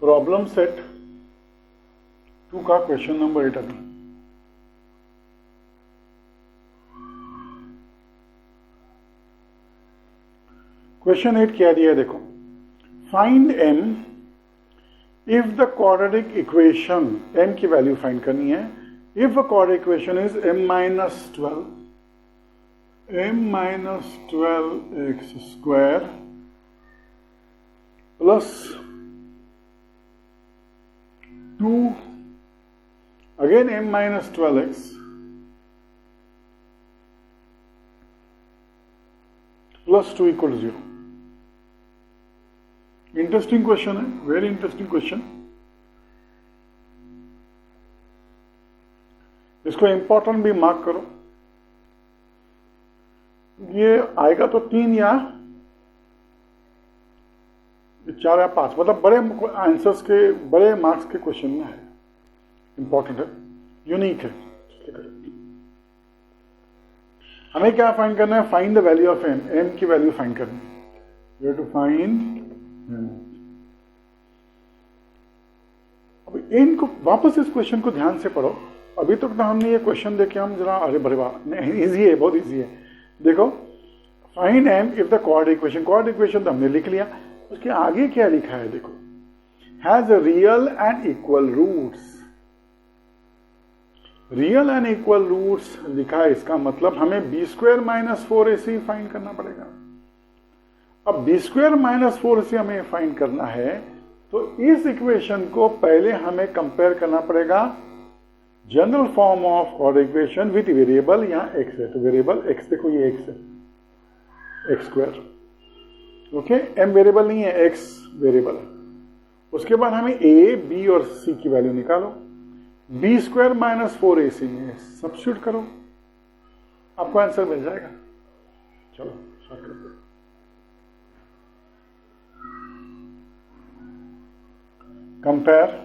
Problem set 2 का question number 8 अभी। Question 8 क्या दिया है देखो, find m if the quadratic equation, m की वैल्यू फाइंड करनी है, if the quadratic equation is m-12x square plus 2 again m-12x plus 2 equal to 0। Interesting question है, वेरी इंटरेस्टिंग क्वेश्चन। इसको इंपॉर्टेंट भी मार्क करो। ये आएगा तो 3 या 4 या 5, मतलब बड़े आंसर्स के, बड़े मार्क्स के क्वेश्चन में है, इंपॉर्टेंट है, यूनिक है। हमें क्या फाइंड करना है? Find the value of m, m की वैल्यू फाइंड करनी है। You have to find m। अब इनको वापस इस क्वेश्चन को ध्यान से पढ़ो। अभी तक तो हमने ये क्वेश्चन देखे हम जरा, अरे बड़े वाह, इजी है, बहुत इजी है। देखो, find m if the quadratic equation, quadratic equation तो हमने लिख लिया, उसके आगे क्या लिखा है देखो, has real and equal roots. Real and equal roots लिखा है, इसका मतलब हमें b² - 4ac फाइंड करना पड़ेगा। अब b² - 4ac हमें फाइंड करना है, तो इस इक्वेशन को पहले हमें कंपेयर करना पड़ेगा general form of quadratic equation with variable, यहां x है तो वेरिएबल x, देखो ये x है, x²। ओके, m वेरिएबल नहीं है, x वेरिएबल है। उसके बाद हमें a, b और c की वैल्यू निकालो, b² - 4ac में सब्स्टिट्यूट करो, आपको आंसर मिल जाएगा। चलो स्टार्ट करते हैं। Compare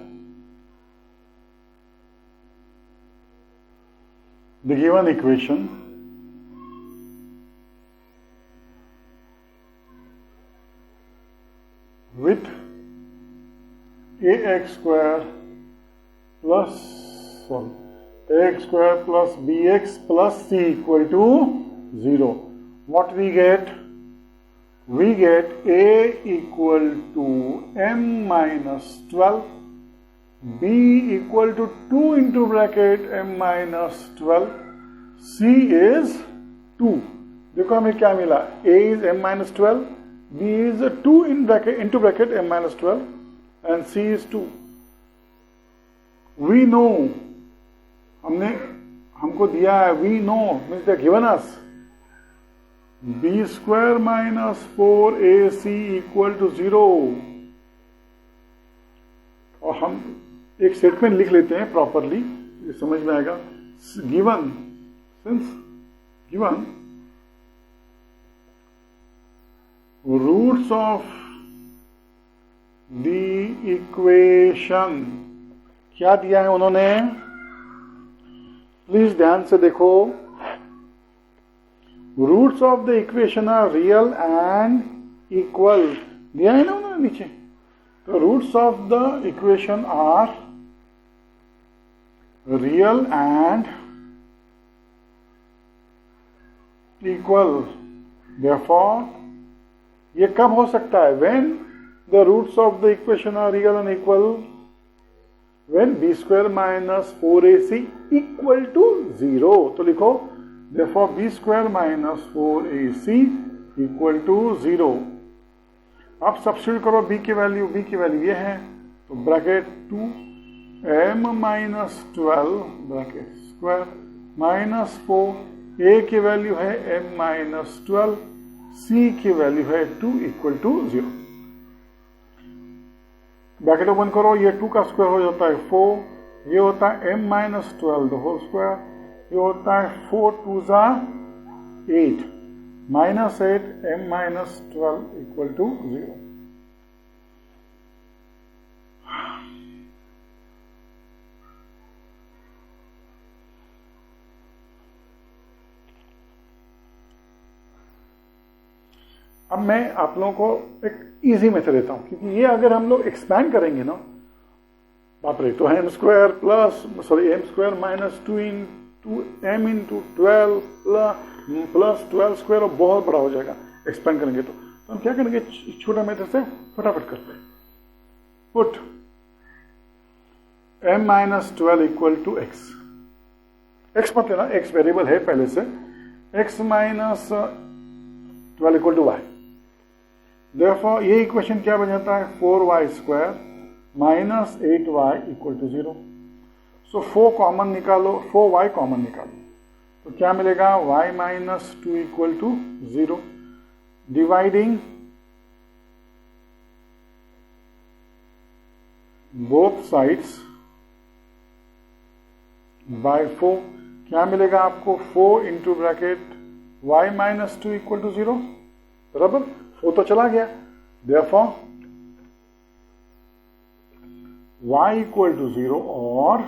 the given equation with ax² plus bx plus c equal to 0. What we get? We get a equal to m-12, b equal to 2 into bracket m-12, c is 2। देखो हमें क्या मिला, a is m-12, b is 2 into bracket m-12 and c is 2। we know, हमको दिया है, we know means they given us b² - 4ac equal to 0। और हम एक स्टेटमेंट लिख लेते हैं प्रॉपरली, ये समझ में आएगा। Given, since given roots of the equation, क्या दिया है उन्होंने, प्लीज ध्यान से देखो। Roots of the equation are real and equal, दिया है ना उन्होंने नीचे। तो roots of the equation are real and equal, therefore ये कब हो सकता है? when the roots of the equation are real and equal, when b² - 4ac equal to 0। तो लिखो therefore b² - 4ac equal to 0। अब सब्स्टिट्यूट करो b की वैल्यू ये है, तो bracket 2 m-12 bracket square -4, a की वैल्यू है m-12, c की वैल्यू है 2 इक्वल टू 0। ब्रैकेट ओपन करो, ये 2 का स्क्वायर हो जाता है 4, ये होता है m-12 द होल स्क्वायर, ये होता है 4 2 8 -8 m-12 इक्वल टू 0। अब मैं आप लोगों को एक इजी मेथड देता हूं, क्योंकि ये अगर हम लोग एक्सपैंड करेंगे ना, बाप रे, तो m square minus 2 into m into 12 plus 12 square, और बहुत बड़ा हो जाएगा एक्सपैंड करेंगे तो हम क्या करेंगे, छोटा मेथड से फटाफट करते हैं। Put m minus 12 equal to x, x मत लेना, एक्स वेरिएबल है पहले से, x minus 12 equal to y. Therefore ये इक्वेशन क्या बन जाता है, 4y square minus 8y equal to 0। So 4 common निकालो, 4y कॉमन निकालो, तो क्या मिलेगा, y minus 2 equal to 0। Dividing both sides by 4, क्या मिलेगा आपको, 4 into bracket y minus 2 equal to 0, बराबर 4 तो चला गया। देयरफॉर y इक्वल टू 0 और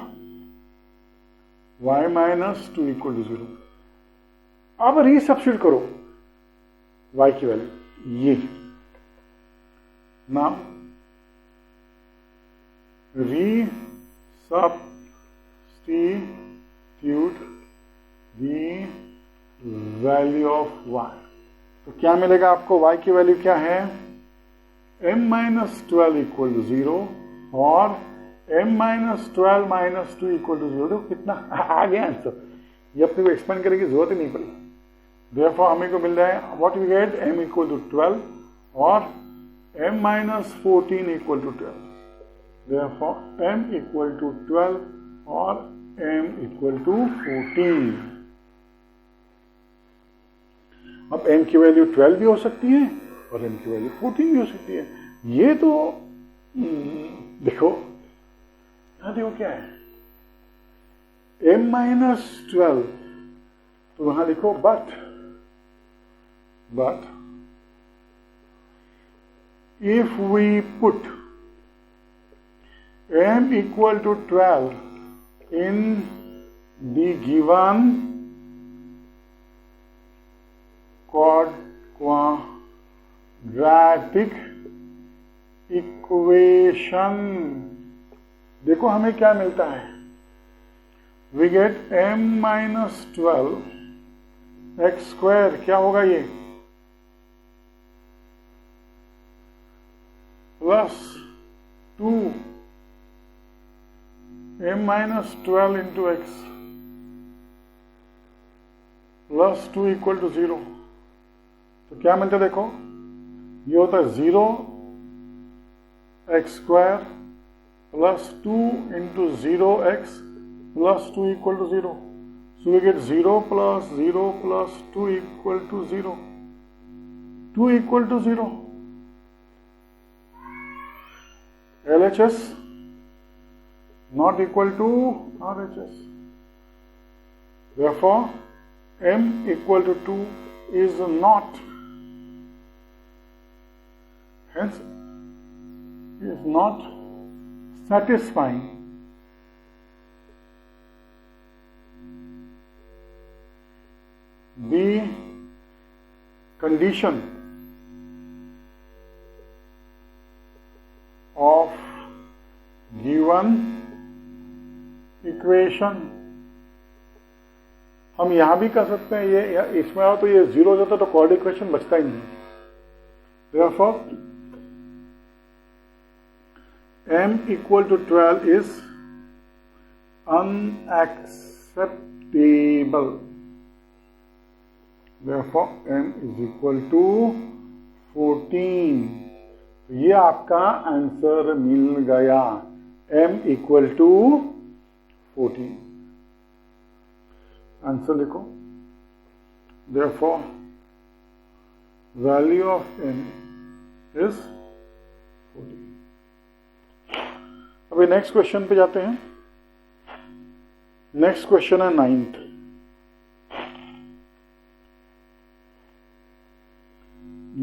y माइनस 2 इक्वल टू 0। अब रीसब्स्टिट्यूट करो y की वैल्यू, ये now resubstitute the value of y, तो क्या मिलेगा आपको, y की वैल्यू क्या है, m माइनस 12 इक्वल टू 0 और m minus 12 minus 2 equal to 0। कितना आ गया आंसर, ये अपने को एक्सपेंड करने की जरूरत ही नहीं पड़ी। देयरफॉर हमें को मिल रहा है, what we get, m equal to 12 और m minus 14 equal to 12। Therefore m equal to 12 और m इक्वल टू 14। अब m की वैल्यू 12 भी हो सकती है और m की वैल्यू 14 भी हो सकती है। ये तो देखो, यहां देखो क्या है, m माइनस 12, तो वहां लिखो but if we put m equal to 12 in the given quadratic equation, देखो हमें क्या मिलता है, we get m minus 12 x square, क्या होगा ये, plus 2 m minus 12 into x plus 2 equal to 0। तो क्या मिलता है, देखो ये होता है 0 x square plus 2 into 0 x plus 2 equal to 0। So we get 0 plus 2 equal to 0, 2 equal to 0। LHS not equal to RHS. Therefore, m equal to 2 is not, hence is not satisfying the condition of given equation. हम यहां भी कर सकते हैं, ये इसमें आओ तो ये 0 हो जाता तो कॉर्ड इक्वेशन बचता ही नहीं। Therefore, m equal to 12 is unacceptable. Therefore, m is equal to 14। ये आपका आंसर मिल गया, m इक्वल टू 14। आंसर लिखो, therefore value of m is 14। अभी नेक्स्ट क्वेश्चन पे जाते हैं। नेक्स्ट क्वेश्चन है 9th।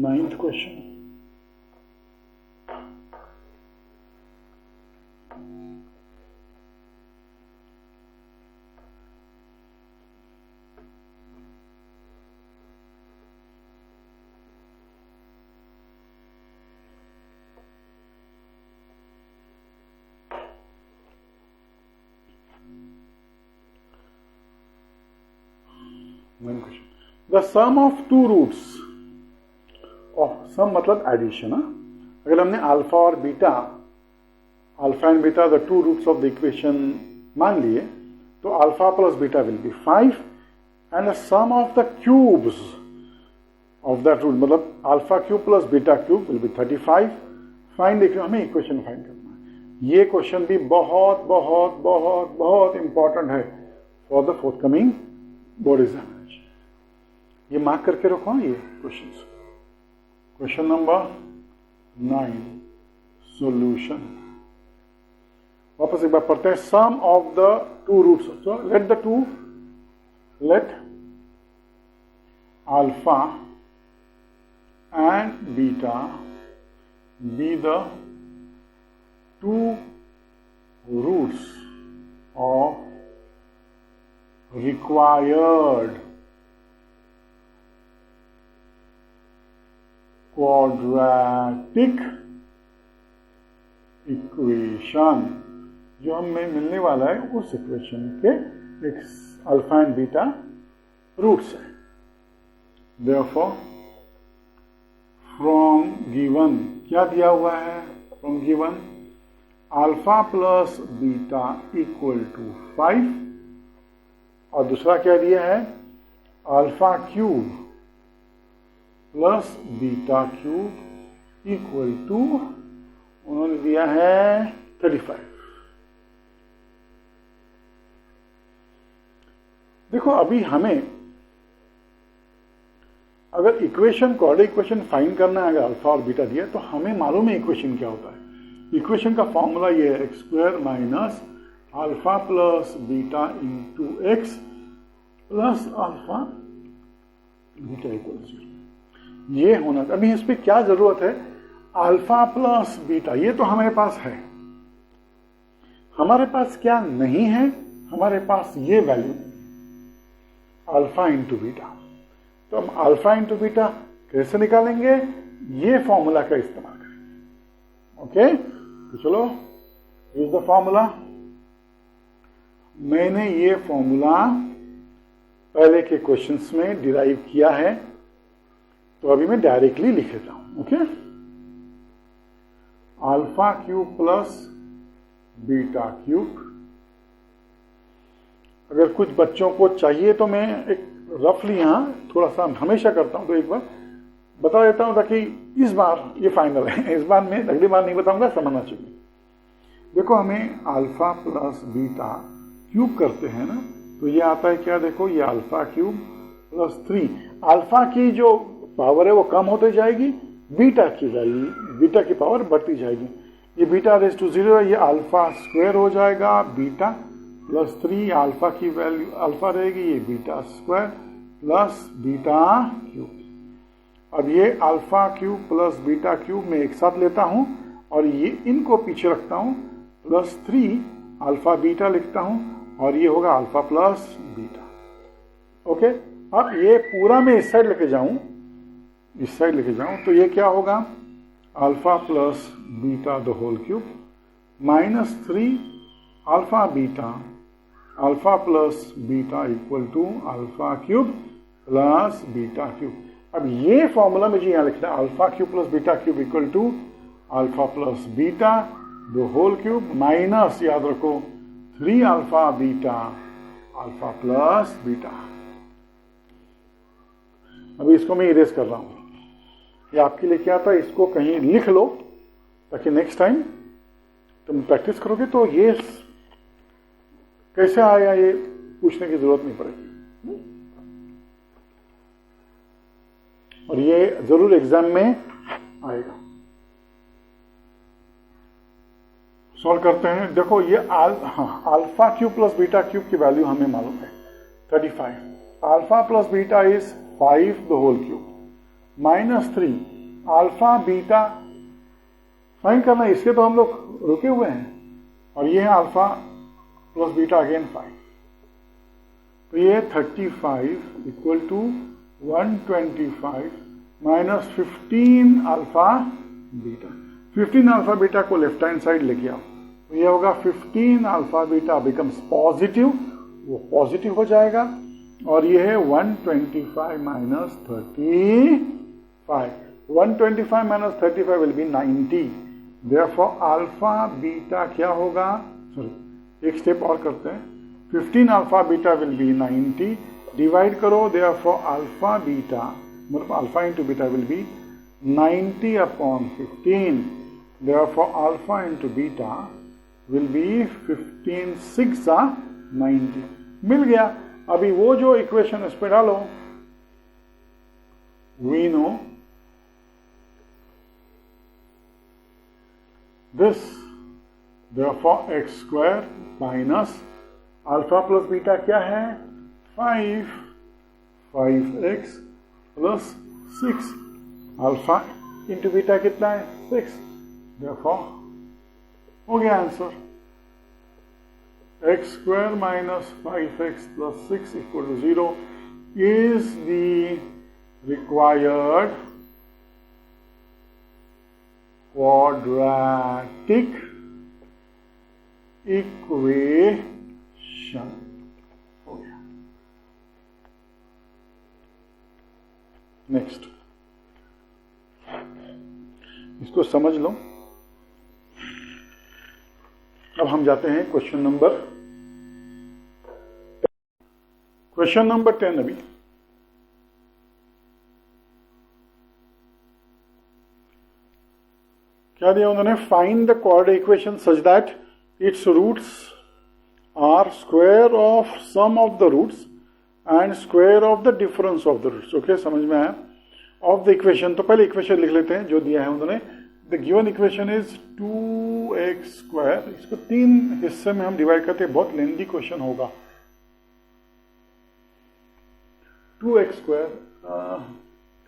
9th question, main question. The sum of two roots of, sum मतलब एडिशन। अगर हमने अल्फा और beta, alpha and beta the two roots of the equation मान लिए, तो alpha plus beta will be 5 and the sum of the cubes of that root, मतलब alpha cube plus beta cube will be 35। Find, देखिए हमें equation find करना है। ये question भी बहुत बहुत बहुत बहुत इंपॉर्टेंट है for the forthcoming board examination. ये मार्क करके रखो ये क्वेश्चन। Question number 9 solution. वापस एक बार पढ़ते हैं। Sum of the two roots, so let alpha and beta be the two roots of required quadratic equation, जो हमें मिलने वाला है उस इक्वेशन के एक अल्फा एंड बीटा रूट्स है। Therefore फ्रॉम गिवन, क्या दिया हुआ है? From given alpha plus beta equal to 5, और दूसरा क्या दिया है? Alpha cube plus beta cube equal to, उन्होंने दिया है 35। देखो अभी हमें अगर इक्वेशन, क्वाड्रेटिक इक्वेशन फाइंड करना है, अगर अल्फा और बीटा दिया, तो हमें मालूम है इक्वेशन क्या होता है। इक्वेशन का फॉर्मूला ये है x square minus alpha plus beta into x plus alpha beta equal 0। ये होना। अभी इस पर क्या जरूरत है? अल्फा प्लस बीटा, ये तो हमारे पास है। हमारे पास क्या नहीं है? हमारे पास ये वैल्यू अल्फा इंटू बीटा। तो हम अल्फा इंटू बीटा कैसे निकालेंगे? ये फॉर्मूला का इस्तेमाल करेंगे। ओके, तो चलो यूज द फॉर्मूला। मैंने ये फॉर्मूला पहले के क्वेश्चंस में डिराइव किया है, तो अभी मैं डायरेक्टली लिख लेता हूं। Okay, alpha cube plus beta cube. अगर कुछ बच्चों को चाहिए तो मैं एक रफली यहां थोड़ा सा हमेशा करता हूं, तो एक बार बता देता हूं ताकि इस बार ये फाइनल है। इस बार मैं अगली बार नहीं बताऊंगा, समझना चाहिए। देखो हमें अल्फा प्लस बीटा क्यूब करते हैं ना, तो ये आता है क्या? देखो ये अल्फा क्यूब प्लस 3। अल्फा की जो पावर है वो कम होती जाएगी, बीटा की वैल्यू, बीटा की पावर बढ़ती जाएगी। ये बीटा रेज टू 0 है, ये अल्फा स्क्वायर हो जाएगा, बीटा प्लस 3, अल्फा की वैल्यू अल्फा रहेगी, ये beta square plus beta cube. अब ये alpha cube plus beta cube में एक साथ लेता हूं और ये इनको पीछे रखता हूं, प्लस 3 अल्फा बीटा लिखता हूं, और ये होगा अल्फा प्लस बीटा। ओके, अब ये पूरा मैं इस साइड लेके जाऊं, इस साइड लेके जाऊं, तो ये क्या होगा? Alpha plus beta the whole cube minus 3 alpha beta, alpha plus beta equal to alpha cube plus beta cube. अब ये फॉर्मूला मुझे यहां लिखना है, alpha cube plus beta cube equal to alpha plus beta the whole cube minus, याद रखो, 3 alpha beta alpha plus beta. अभी इसको मैं इरेज कर रहा हूं, ये आपके लिए क्या था, इसको कहीं लिख लो ताकि नेक्स्ट टाइम तुम प्रैक्टिस करोगे तो ये कैसे आया ये पूछने की जरूरत नहीं पड़ेगी, और ये जरूर एग्जाम में आएगा। सॉल्व करते हैं। देखो ये alpha cube plus beta cube की वैल्यू हमें मालूम है 35, alpha plus beta is 5 the whole cube minus 3 alpha beta find करना है, इसके तो हम लोग रुके हुए हैं, और ये है अल्फा प्लस बीटा अगेन 5, तो ये 35 equal to 125 minus 15 alpha beta. 15 alpha beta को लेफ्ट हैंड साइड लेके आओ, तो ये होगा 15 अल्फा बीटा बिकम्स पॉजिटिव, वो पॉजिटिव हो जाएगा, और ये है 125 minus 35. 125 minus 35 will be 90. Therefore alpha beta क्या होगा, सॉरी एक स्टेप और करते हैं. 15 alpha beta will be 90. Divide करो, देयरफॉर अल्फा बीटा मतलब alpha into beta will be 90 upon 15. Therefore alpha into beta will be 15 6 90. मिल गया. अभी वो जो इक्वेशन इस पे डालो, we know this, therefore x square minus alpha plus beta क्या है 5, 5x plus 6. Alpha into beta कितना है 6. therefore हो गया answer. x square minus 5x plus 6 equal to 0 is the required quadratic equation. हो गया. नेक्स्ट, इसको समझ लो. अब हम जाते हैं क्वेश्चन नंबर 10. अभी क्या दिया उन्होंने, find the quadratic equation such that its roots are square of sum of the roots and square of the difference of the roots. Okay, समझ में आया. ऑफ द इक्वेशन, तो पहले इक्वेशन लिख लेते हैं जो दिया है उन्होंने. The given equation is 2x square. इसको 3 हिस्से में हम डिवाइड करते हैं, बहुत लेंथी क्वेश्चन होगा. 2x स्क्वायर,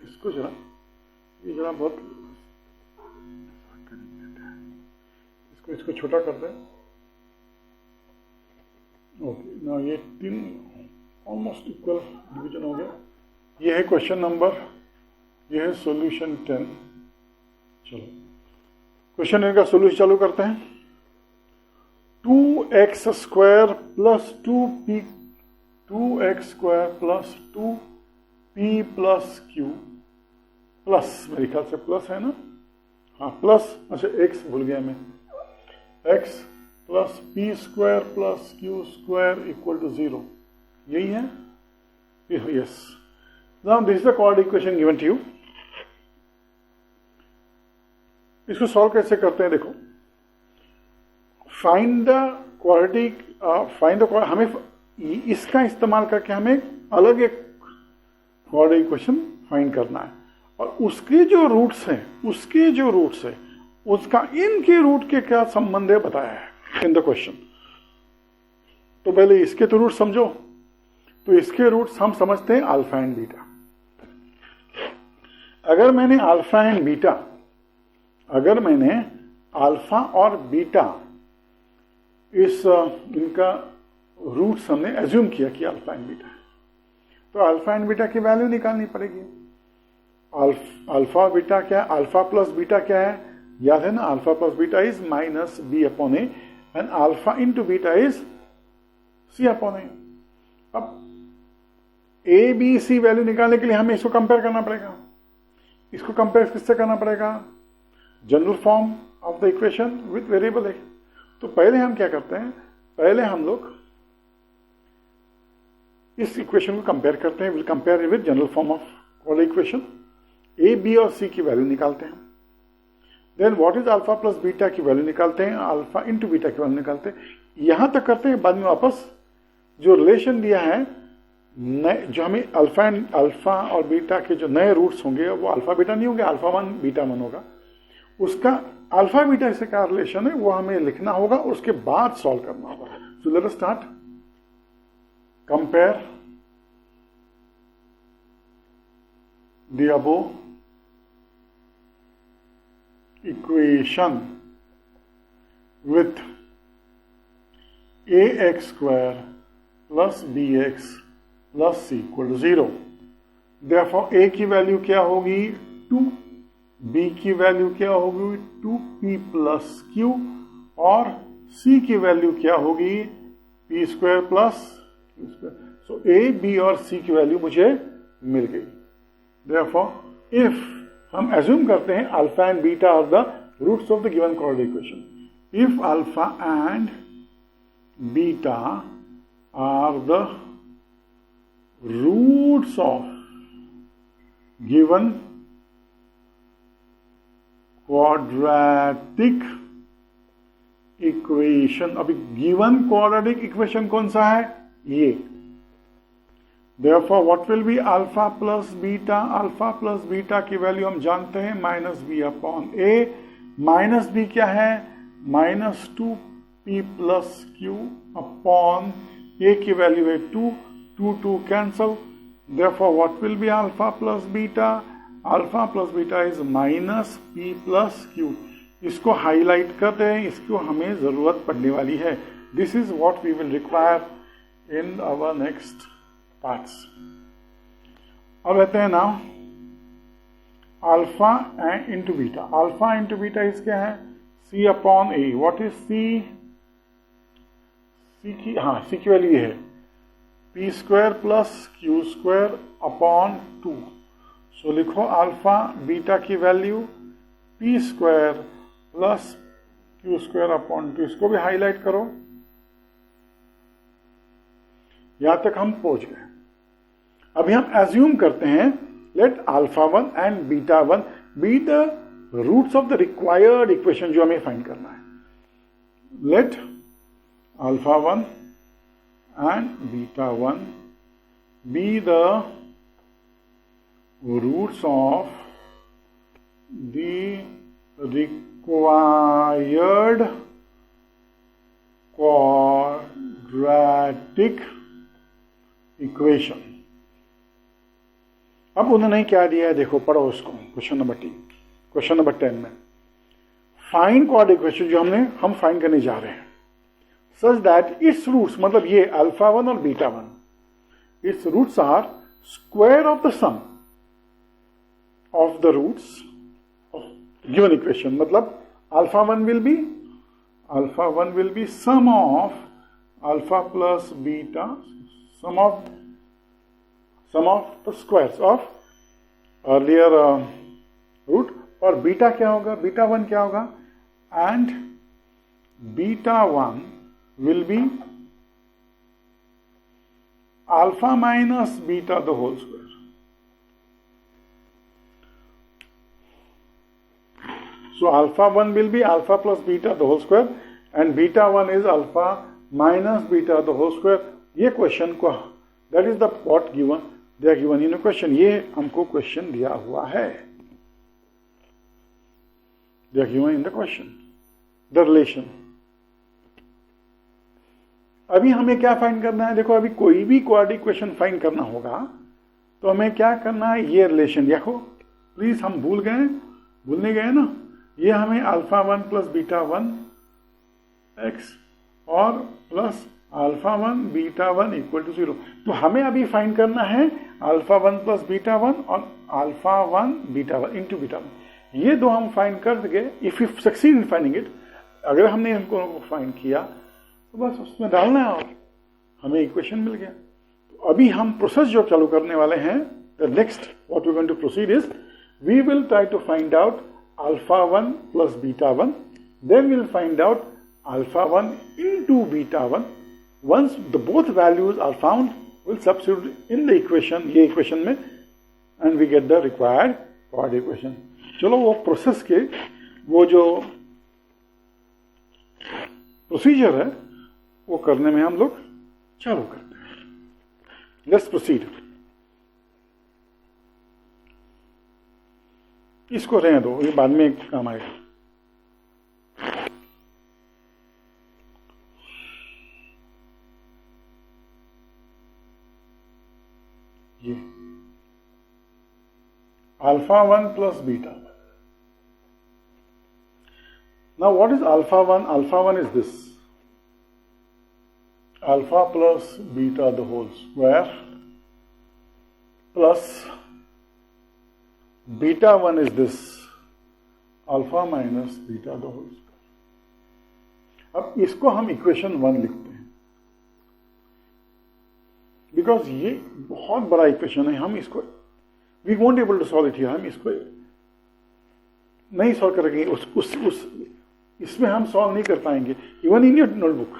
इसको जरा, ये जरा बहुत, इसको छोटा कर दें. ओके, ना ये 3 ऑलमोस्ट इक्वल डिवीजन हो गया. ये है क्वेश्चन नंबर, ये है सॉल्यूशन 10. चलो क्वेश्चन इनका सोल्यूशन चालू करते हैं. 2x square plus 2x square plus 2p plus q plus, मेरे ख्याल से प्लस है ना, हाँ प्लस, अच्छा x भूल गया मैं, x प्लस p square plus q square equal to 0. यही है. Yes. Now this is the quadratic equation given to you. इसको सॉल्व कैसे करते हैं, देखो. फाइंड द क्वाड्रेटिक, हमें इसका इस्तेमाल करके हमें अलग एक क्वाड्रेटिक इक्वेशन फाइंड करना है, और उसके जो रूट्स हैं उसका इनके रूट के क्या संबंध है बताया है इन द क्वेश्चन. तो पहले इसके तो रूट समझो. तो इसके रूट्स हम समझते हैं अल्फा एंड बीटा. अगर मैंने अल्फा और बीटा इनका रूट्स हमने एज्यूम किया कि अल्फा एंड बीटा है, तो अल्फा एंड बीटा की वैल्यू निकालनी पड़ेगी. अल्फा बीटा क्या है, अल्फा प्लस बीटा क्या है, याद है ना, alpha plus beta is minus b upon a and alpha into beta is c upon a. अब ए बी सी वैल्यू निकालने के लिए हमें इसको कंपेयर करना पड़ेगा. इसको कंपेयर किससे करना पड़ेगा, general form of the equation with variable a. तो पहले हम क्या करते हैं, पहले हम लोग इस इक्वेशन को कंपेयर करते हैं. Will compare with general form of quadratic equation. A B और सी की वैल्यू निकालते हैं. Then what is alpha plus beta की वैल्यू निकालते हैं, अल्फा इंटू बीटा की वैल्यू निकालते हैं. यहां तक करते हैं, बाद में वापस जो रिलेशन दिया है, जो हमें अल्फा और बीटा के जो नए रूट्स होंगे वो अल्फा बीटा नहीं होंगे, अल्फा 1 बीटा 1 होगा. उसका अल्फा बीटा से क्या रिलेशन है वो हमें लिखना होगा, और उसके बाद सॉल्व करना होगा. So let us start. Compare the above equation with ax square plus bx plus c equal to 0. Therefore a की वैल्यू क्या होगी 2, b की वैल्यू क्या होगी 2p plus q, और c की वैल्यू क्या होगी p square plus q square. So A, B और सी की वैल्यू मुझे मिल गई। देयरफॉर इफ हम एज्यूम करते हैं alpha and beta are the roots of the given quadratic equation, if alpha and beta are the roots of given quadratic equation. अभी given quadratic equation कौन सा है? ये। Therefore, what will be alpha plus beta? Alpha plus beta की value हम जानते हैं minus b upon a. Minus b क्या है? Minus 2p plus q upon a की वैल्यू है 2, 2 cancel. Therefore, what will be alpha plus beta? Alpha plus beta is minus p plus q. इसको highlight करते हैं, इसको हमें जरूरत पड़ने वाली है। This is what we will require in our next parts. अब लेते हैं now alpha and into beta. Alpha into beta is क्या है? C upon a. What is c? C की वैल्यू है p square plus q square upon 2। So लिखो alpha beta की value p square plus q square upon 2। इसको भी highlight करो। यहां तक हम पहुंच गए। अभी हम एज्यूम करते हैं let alpha 1 and beta 1 be the roots of the required equation जो हमें फाइंड करना है। Let alpha 1 and beta 1 be the roots of the required quadratic equation। अब उन्होंने क्या दिया है देखो, पढ़ो उसको। क्वेश्चन नंबर 10 में फाइंड क्वाड्रेटिक इक्वेशन जो हम फाइंड करने जा रहे हैं सच दैट इट्स रूट्स, मतलब ये अल्फा 1 और beta 1, its roots are square of the sum of the roots given equation। मतलब alpha 1 will be sum of alpha plus beta, sum of the squares of earlier root। और beta क्या होगा? Beta 1 क्या होगा? and beta 1 will be alpha minus beta the whole square। So alpha 1 will be alpha plus beta the whole square and beta 1 is alpha minus beta the whole square। ये question को, that is the what given, they are given in a question। ये हमको question दिया हुआ है, they are given in the question, the relation। अभी हमें क्या फाइंड करना है? देखो, अभी कोई भी क्वाड्रेटिक इक्वेशन फाइंड करना होगा तो हमें क्या करना है? ये रिलेशन देखो प्लीज। हम भूलने गए ना। ये हमें अल्फा 1 प्लस बीटा 1 एक्स और plus alpha 1 beta 1 equal to 0। तो हमें अभी फाइंड करना है अल्फा 1 प्लस बीटा 1 और अल्फा 1 बीटा 1 इंटू बीटा 1। ये दो हम फाइंड कर देंगे। If you succeed in finding it, अगर हमने इनको फाइंड किया तो बस उसमें डालना है और हमें इक्वेशन मिल गया। तो अभी हम प्रोसेस जो चालू करने वाले हैं, the next what we going to proceed is we will try to find out alpha 1 plus beta 1, then we'll find out alpha 1 into beta 1। once the both values are found, we'll substitute in the equation, ये equation में, and we get the required quadratic equation। चलो वो process के वो जो procedure है वो करने में हम लोग चालू करते हैं। Let's proceed. इसको रहने दो, ये बाद में काम आएगा। ये alpha 1 plus beta. Now what is alpha 1? Alpha 1 is this alpha plus beta the whole square plus beta 1 is this alpha minus beta the whole square। अब इसको हम इक्वेशन 1 लिखते हैं। बिकॉज ये बहुत बड़ा इक्वेशन है, हम इसको we won't able to solve it here, हम इसको नहीं सॉल्व करेंगे, उस इसमें हम सॉल्व नहीं कर पाएंगे इवन इन योर नोटबुक।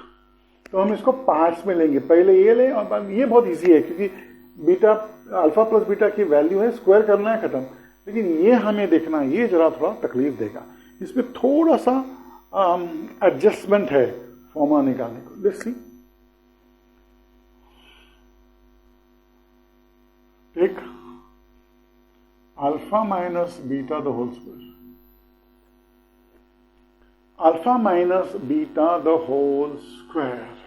तो हम इसको पार्ट्स में लेंगे, पहले ये लें और बाद ये बहुत इजी है क्योंकि बीटा अल्फा प्लस बीटा की वैल्यू है, स्क्वायर करना है, खत्म। लेकिन ये हमें देखना है, ये जरा थोड़ा तकलीफ देगा, इसमें थोड़ा सा एडजस्टमेंट है फॉर्मूला निकालने को। Let's see, take alpha minus beta the whole square, alpha minus beta the whole square.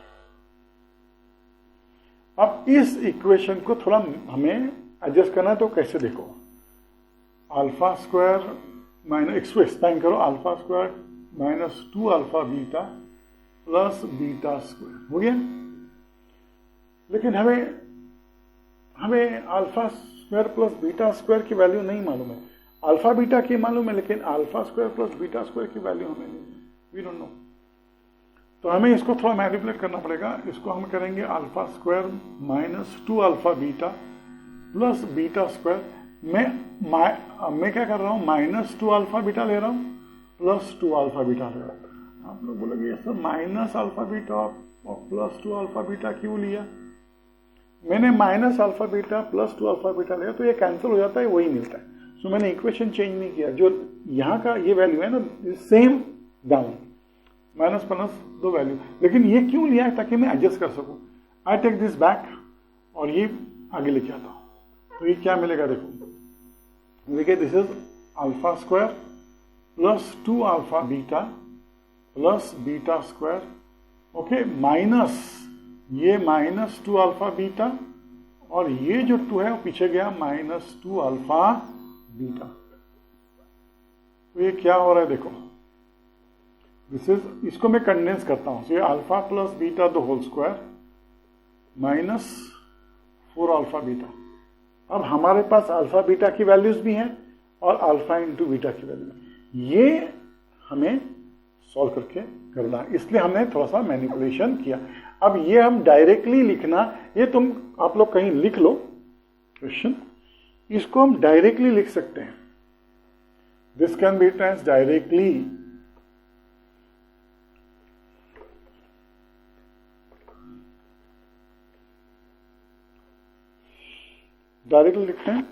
अब इस इक्वेशन को थोड़ा हमें एडजस्ट करना है, तो कैसे देखो, अल्फा स्क्वायर माइनस इसको एक्सपेंड करो, alpha square minus 2 alpha beta plus beta square हो गया। लेकिन हमें alpha square plus beta square की वैल्यू नहीं मालूम है, अल्फा बीटा की मालूम है लेकिन alpha square plus beta square की वैल्यू हमें नहीं है, वी डोंट नो। तो हमें इसको थोड़ा मैनिपुलेट करना पड़ेगा। इसको हम करेंगे alpha square minus 2 alpha beta plus beta square. मैं क्या कर रहा हूं, माइनस 2 अल्फा बीटा ले रहा हूं प्लस 2 अल्फा बीटा ले रहा हूं। आप लोग बोलोगे सर माइनस अल्फा बीटा और प्लस 2 अल्फा बीटा क्यों लिया? मैंने minus alpha beta plus 2 alpha beta लिया तो ये कैंसिल हो जाता है, वही मिलता है। सो मैंने इक्वेशन चेंज नहीं किया, जो यहाँ का ये वैल्यू है ना सेम डाउन, माइनस प्लस दो वैल्यू, लेकिन ये क्यों लिया है ताकि मैं एडजस्ट कर सकूं। आई टेक दिस बैक और ये आगे लेके आता हूं, तो ये क्या मिलेगा देखो, देखिए this is alpha square plus 2 alpha beta plus beta square, okay, minus ये माइनस 2 अल्फा बीटा और ये जो 2 है वो पीछे गया माइनस 2 अल्फा बीटा। तो ये क्या हो रहा है देखो, दिस इज, इसको मैं कंडेंस करता हूं, so ये alpha plus beta the whole square minus 4 alpha beta. अब हमारे पास अल्फा बीटा की वैल्यूज भी हैं और अल्फा इंटू बीटा की वैल्यू, ये हमें सॉल्व करके करना है, इसलिए हमने थोड़ा सा मैनिपुलेशन किया। अब ये हम डायरेक्टली लिखना, ये आप लोग कहीं लिख लो क्वेश्चन, इसको हम डायरेक्टली लिख सकते हैं, this can be written directly लिखते हैं,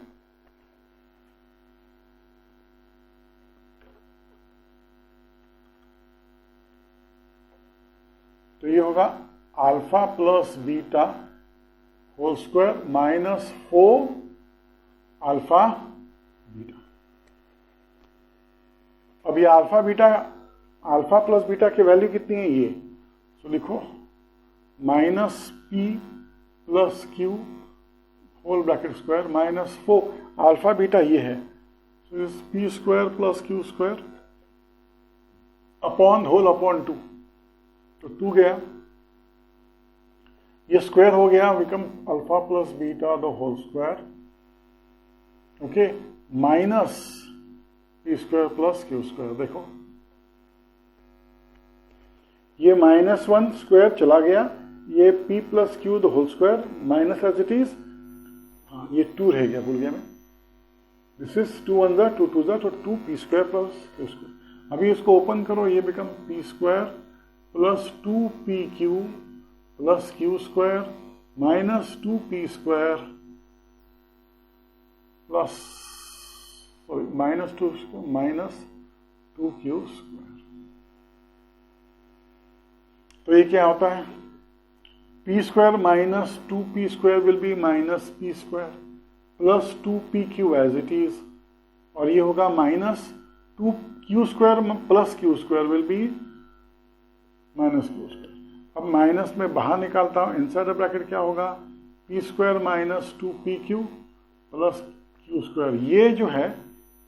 तो ये होगा alpha plus beta whole square minus 4 alpha beta. अब ये अल्फा प्लस बीटा की वैल्यू कितनी है ये, तो लिखो minus p plus q whole bracket square minus 4 alpha beta ये है, तो इस p square plus q square upon whole upon 2, तो 2 गया, ये स्क्वायर हो गया, become alpha plus beta the whole square, okay, minus p square plus q square. देखो ये माइनस 1 स्क्वायर चला गया, ये p plus q the whole square minus as it is, हाँ ये 2 रह गया, भूल गया मैं, दिस इज 2 1 जा 2 2 जा, तो 2 p square plus q square. अभी इसको ओपन करो, ये become p square plus 2 p q plus q square minus 2 p square plus minus 2 q square. तो ये क्या होता है, p square minus 2 p square will be minus p square plus 2 p q as it is, और ये होगा minus 2 q square plus q square will be minus Q square. अब minus में बाहर निकालता हूं, इनसाइड द ब्रैकेट क्या होगा, p square minus 2 p q plus q square. ये जो है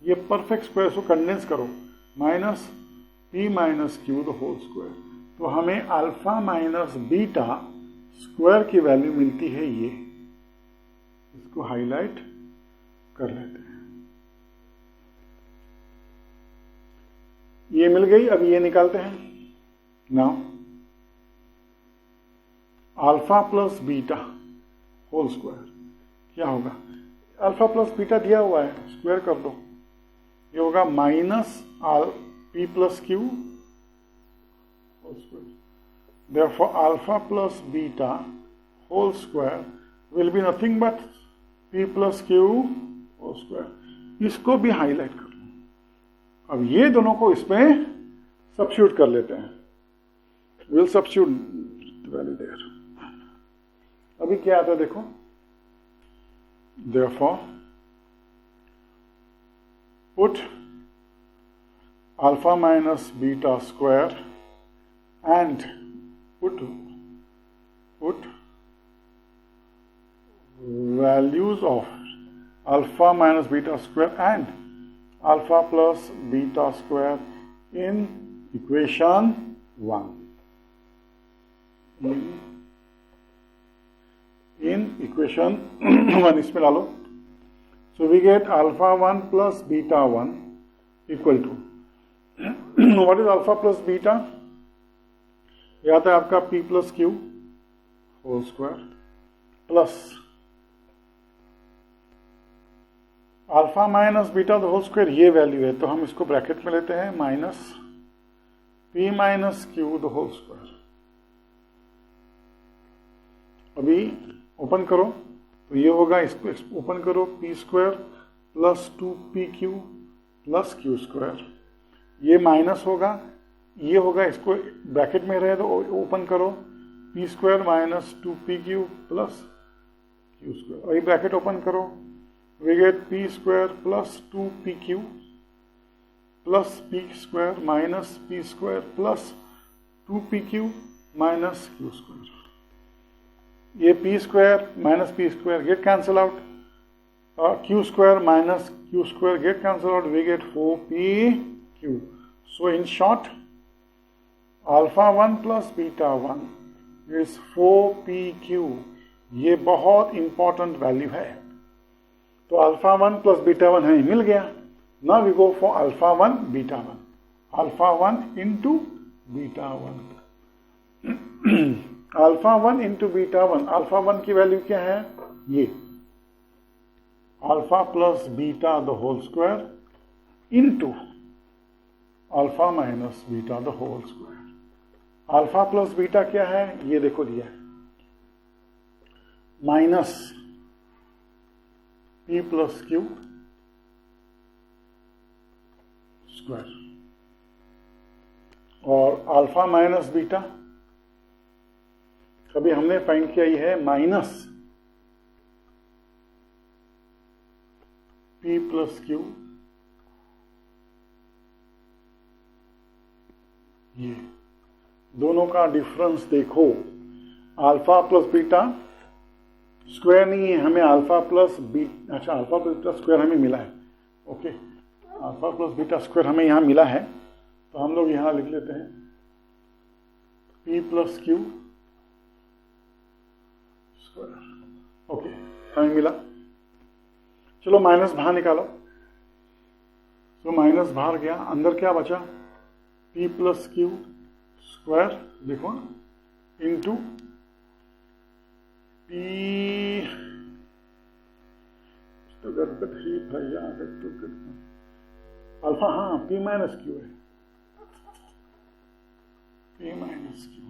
ये परफेक्ट स्क्वायर, को कंडेंस करो, minus p minus q the whole square. तो हमें अल्फा माइनस बीटा स्क्वायर की वैल्यू मिलती है ये, इसको हाईलाइट कर लेते हैं, ये मिल गई। अब ये निकालते हैं, now alpha plus beta whole square क्या होगा, अल्फा प्लस बीटा दिया हुआ है, स्क्वायर कर दो, ये होगा minus p plus q whole square. Therefore, alpha plus beta whole square will be nothing but p plus q whole square। इसको भी हाईलाइट कर लो। अब ये दोनों को इसमें सब्स्टिट्यूट कर लेते हैं। Will substitute value there. अभी क्या आता है देखो, therefore put alpha minus beta square and put values of alpha minus beta square and alpha plus beta square in equation 1. In equation 1 इसमें ला लो। So we get alpha 1 plus beta 1 equal to what is alpha plus beta? यह आता है आपका p plus q whole square plus alpha minus beta the whole square, ये value है तो हम इसको ब्रैकेट में लेते हैं, minus p minus q the whole square. अभी ओपन करो तो ये होगा, इसको ओपन करो, p square plus 2pq plus q square, ये माइनस होगा, ये होगा, इसको ब्रैकेट में रहे तो ओपन करो, p square minus 2pq plus q square, और ये ब्रैकेट ओपन करो, we get p square plus 2pq plus p square minus p square plus 2pq minus q square. ये p square minus p square get cancel out, और q square minus q square get cancel out, we get 4pq। So in short alpha 1 plus beta 1 is 4pq। ये बहुत important value है। तो alpha 1 plus beta 1 हमें मिल गया। Now we go for alpha 1 beta 1, alpha 1 into beta 1। Alpha 1 into beta 1, alpha 1 की value क्या है, ये alpha plus beta the whole square into alpha minus beta the whole square. Alpha plus beta क्या है, ये देखो दिया है, minus p plus q square, और अल्फा माइनस बीटा कभी हमने फाइंड किया, ये है माइनस p प्लस क्यू, ये दोनों का डिफरेंस देखो, अल्फा प्लस बीटा स्क्वायर नहीं है, हमें अल्फा प्लस बीटा, अच्छा अल्फा प्लस बीटा स्क्वायर हमें मिला है, okay, alpha plus beta square हमें यहाँ मिला है, तो हम लोग यहाँ लिख लेते हैं p plus q square, okay, हमें मिला। चलो माइनस बाहर निकालो, तो माइनस बाहर गया, अंदर क्या बचा, p प्लस क्यू स्क्वायर, देखो इंटू p तो गड़बड़ ही भैया, अल्फा, हाँ p माइनस क्यू है, p minus q,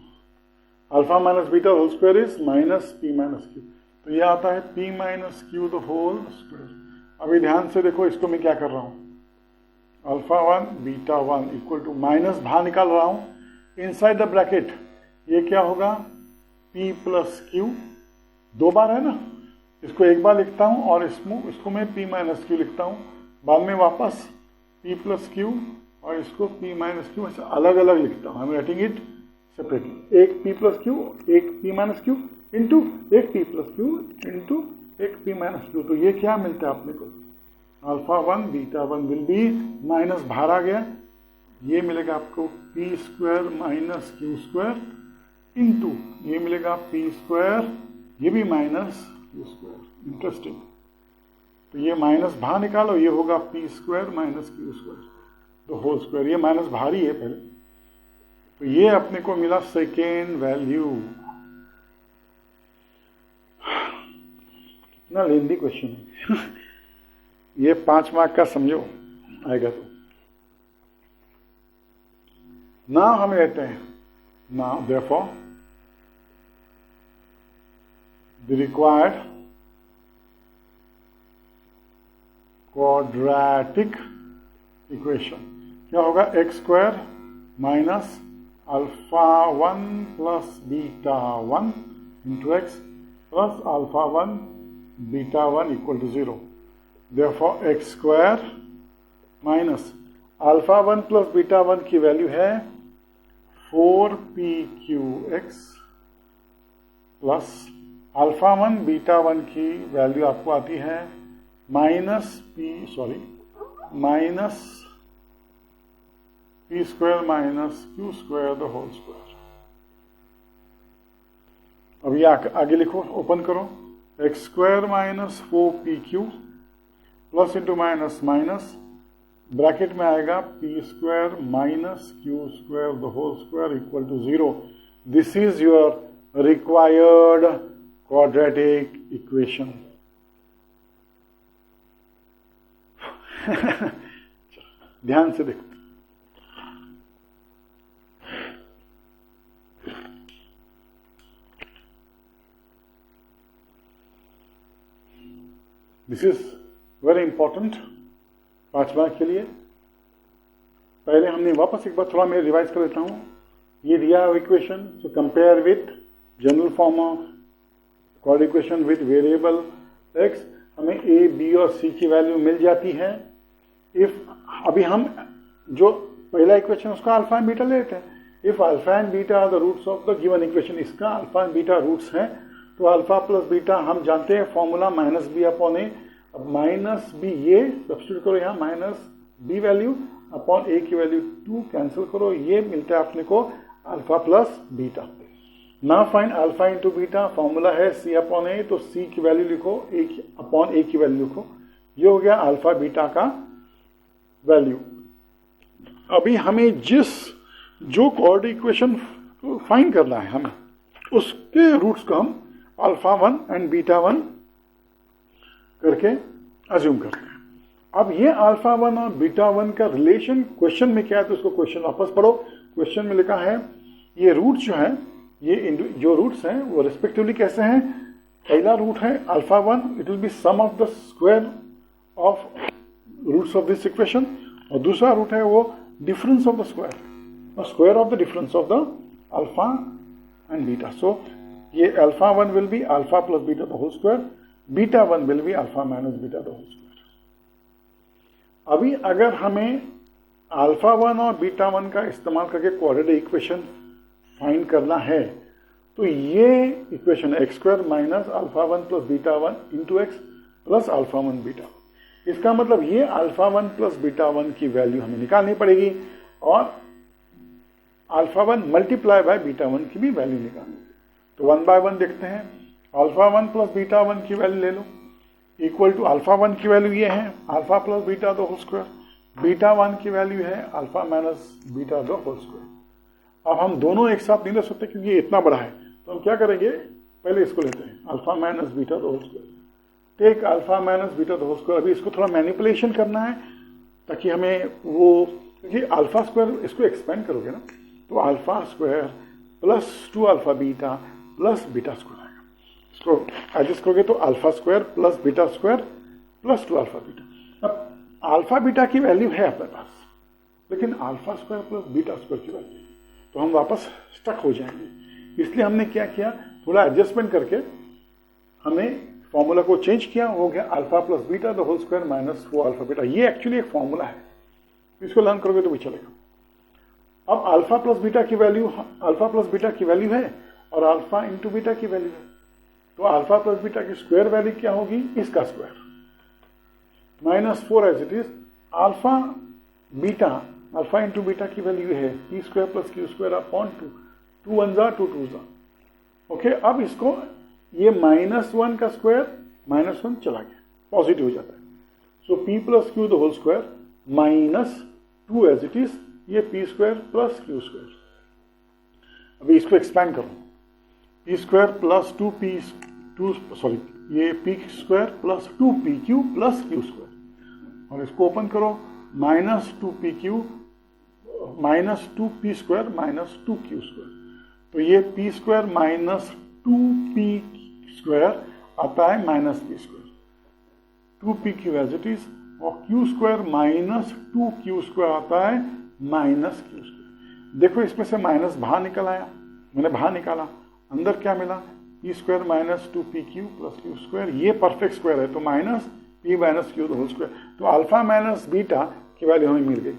alpha minus beta whole square is minus p minus q, तो यह आता है p minus q the whole square. अभी ध्यान से देखो, इसको मैं क्या कर रहा हूं, alpha 1 beta 1 equal to, minus बाहर निकाल रहा हूं, इनसाइड द ब्रैकेट ये क्या होगा, p प्लस क्यू, दो बार है ना, इसको एक बार लिखता हूं और इसको मैं p माइनस क्यू लिखता हूं, बाद में वापस p प्लस क्यू और इसको p माइनस क्यू, ऐसे अलग अलग लिखता हूं, I am writing it separately, एक p प्लस क्यू, एक p माइनस क्यू इंटू एक p प्लस क्यू इंटू एक p माइनस क्यू। तो ये क्या मिलता है अपने को, alpha 1 beta 1 will be, minus बाहर आ गया, ये मिलेगा आपको p square minus Q square into ये मिलेगा p स्क्वायर, ये भी माइनस क्यू स्क्वायर। इंटरेस्टिंग, तो ये माइनस बाहर निकालो, ये होगा p square minus Q square तो होल स्क्वायर, ये माइनस बाहर ही है पहले, तो ये अपने को मिला सेकेंड वैल्यू। ना लेंदी क्वेश्चन है ये 5 मार्क का समझो आएगा तो। नाउ हम लेते हैं, now therefore the required quadratic equation क्या होगा, x square minus alpha 1 plus beta 1 into x plus alpha 1 beta 1 equal to 0। Therefore x square minus alpha 1 plus beta 1 की वैल्यू है 4pqx प्लस अल्फा 1 बीटा 1 की value आपको आती है minus p square minus q square the whole square. अब ये आगे लिखो, ओपन करो, x square minus 4pq plus into minus minus bracket में आएगा p square minus q square the whole square equal to 0। This is your required quadratic equation. ध्यान से देखो, this is very important 5 mark के लिए। पहले हमने वापस एक बार थोड़ा मैं रिवाइज कर लेता हूं। ये दिया equation, so compare with general form of quadratic equation with variable x, हमें ए बी और सी की वैल्यू मिल जाती है। इफ अभी हम जो पहला इक्वेशन उसका अल्फा एंड बीटा ले लेते हैं। If alpha and beta are the roots of the given equation, इसका अल्फा एंड बीटा रूट्स हैं, तो अल्फा प्लस बीटा हम जानते हैं formula minus b upon a. अब माइनस बी ये सब्स्टिट्यूट करो यहाँ, minus b value upon a की वैल्यू 2 कैंसिल करो, ये मिलता है अपने को alpha plus beta. Now find alpha into beta, formula है सी अपॉन ए, तो सी की वैल्यू लिखो, ए अपॉन ए की वैल्यू लिखो, ये हो गया अल्फा बीटा का वैल्यू। अभी हमें जो क्वाड्रेटिक इक्वेशन फाइंड करना है हमें, उसके रूट्स को हम अल्फा 1 एंड बीटा 1 करके अज्यूम करते हैं। अब ये अल्फा 1 और बीटा 1 का रिलेशन क्वेश्चन में क्या है, तो उसको क्वेश्चन वापस पढ़ो। क्वेश्चन में लिखा है ये रूट जो है, ये जो रूट्स हैं वो रिस्पेक्टिवली कैसे हैं। पहला रूट है alpha 1, it will be sum of the square of roots of this equation, और दूसरा रूट है वो डिफरेंस ऑफ द स्क्वायर, और square of the difference of the alpha and beta. So ये alpha 1 will be alpha plus beta the whole square, beta 1 will be alpha minus beta the whole square. अभी अगर हमें alpha 1 और beta 1 का इस्तेमाल करके quadratic equation find करना है, तो ये equation x square minus alpha 1 plus beta 1 into x plus alpha 1 beta. इसका मतलब ये अल्फा 1 प्लस बीटा 1 की वैल्यू हमें निकालनी पड़ेगी, और अल्फा 1 मल्टीप्लाई बाय बीटा 1 की भी वैल्यू निकालनी। तो 1 बाय 1 देखते हैं, अल्फा 1 प्लस बीटा 1 की वैल्यू ले लो, इक्वल टू अल्फा 1 की वैल्यू ये है alpha plus beta the whole square, beta 1 की वैल्यू है alpha minus beta the whole square. अब हम दोनों एक साथ नहीं ले सकते क्योंकि ये इतना बड़ा है, तो हम क्या करेंगे, पहले इसको लेते हैं alpha minus beta the whole square, take alpha minus beta the whole square. अभी इसको थोड़ा मैनिपुलेशन करना है ताकि हमें वो, क्योंकि अल्फा स्क्वायर इसको एक्सपेंड करोगे ना, तो alpha square plus 2 alpha beta plus beta square आएगा। इसको एडजस्ट करोगे तो alpha square plus beta square plus 2 alpha beta. अब अल्फा बीटा की वैल्यू है अपने पास, लेकिन alpha square plus beta square की वैल्यू, तो हम वापस स्टक हो जाएंगे। इसलिए हमने क्या किया, थोड़ा एडजस्टमेंट करके हमने फॉर्मूला को चेंज किया, हो गया alpha plus beta the whole square minus 4 alpha beta. ये एक्चुअली एक फॉर्मूला है, इसको लर्न करोगे तो भी चलेगा। अब अल्फा प्लस बीटा की वैल्यू, अल्फा प्लस बीटा की वैल्यू है और अल्फा इंटू बीटा की वैल्यू है, तो अल्फा प्लस बीटा की स्क्वायर वैल्यू क्या होगी, इसका square minus 4 as it is alpha beta, alpha into beta की वैल्यू है p square plus q square upon 2, 2 1 जा 2 2 जा। ओके, अब इसको ये -1 का स्क्वायर -1 चला गया, पॉजिटिव हो जाता है, so p plus q the whole square minus 2 as it is ये p square plus q square. अभी इसको एक्सपैंड करो, p स्क्वायर प्लस 2 p ये p square plus 2pq plus q square, और इसको ओपन करो, minus 2pq minus 2p square minus 2q square, तो ये p square minus 2p square आता है minus p square, 2pq as it is, और q square minus 2q square आता है माइनस q स्क्वायर। देखो इसमें से माइनस बाहर निकल आया, मैंने बाहर निकाला, अंदर क्या मिला, p square minus 2pq plus q square, ये परफेक्ट स्क्वायर है तो minus p minus q whole square, तो अल्फा माइनस बीटा की वैल्यू हमें मिल गई।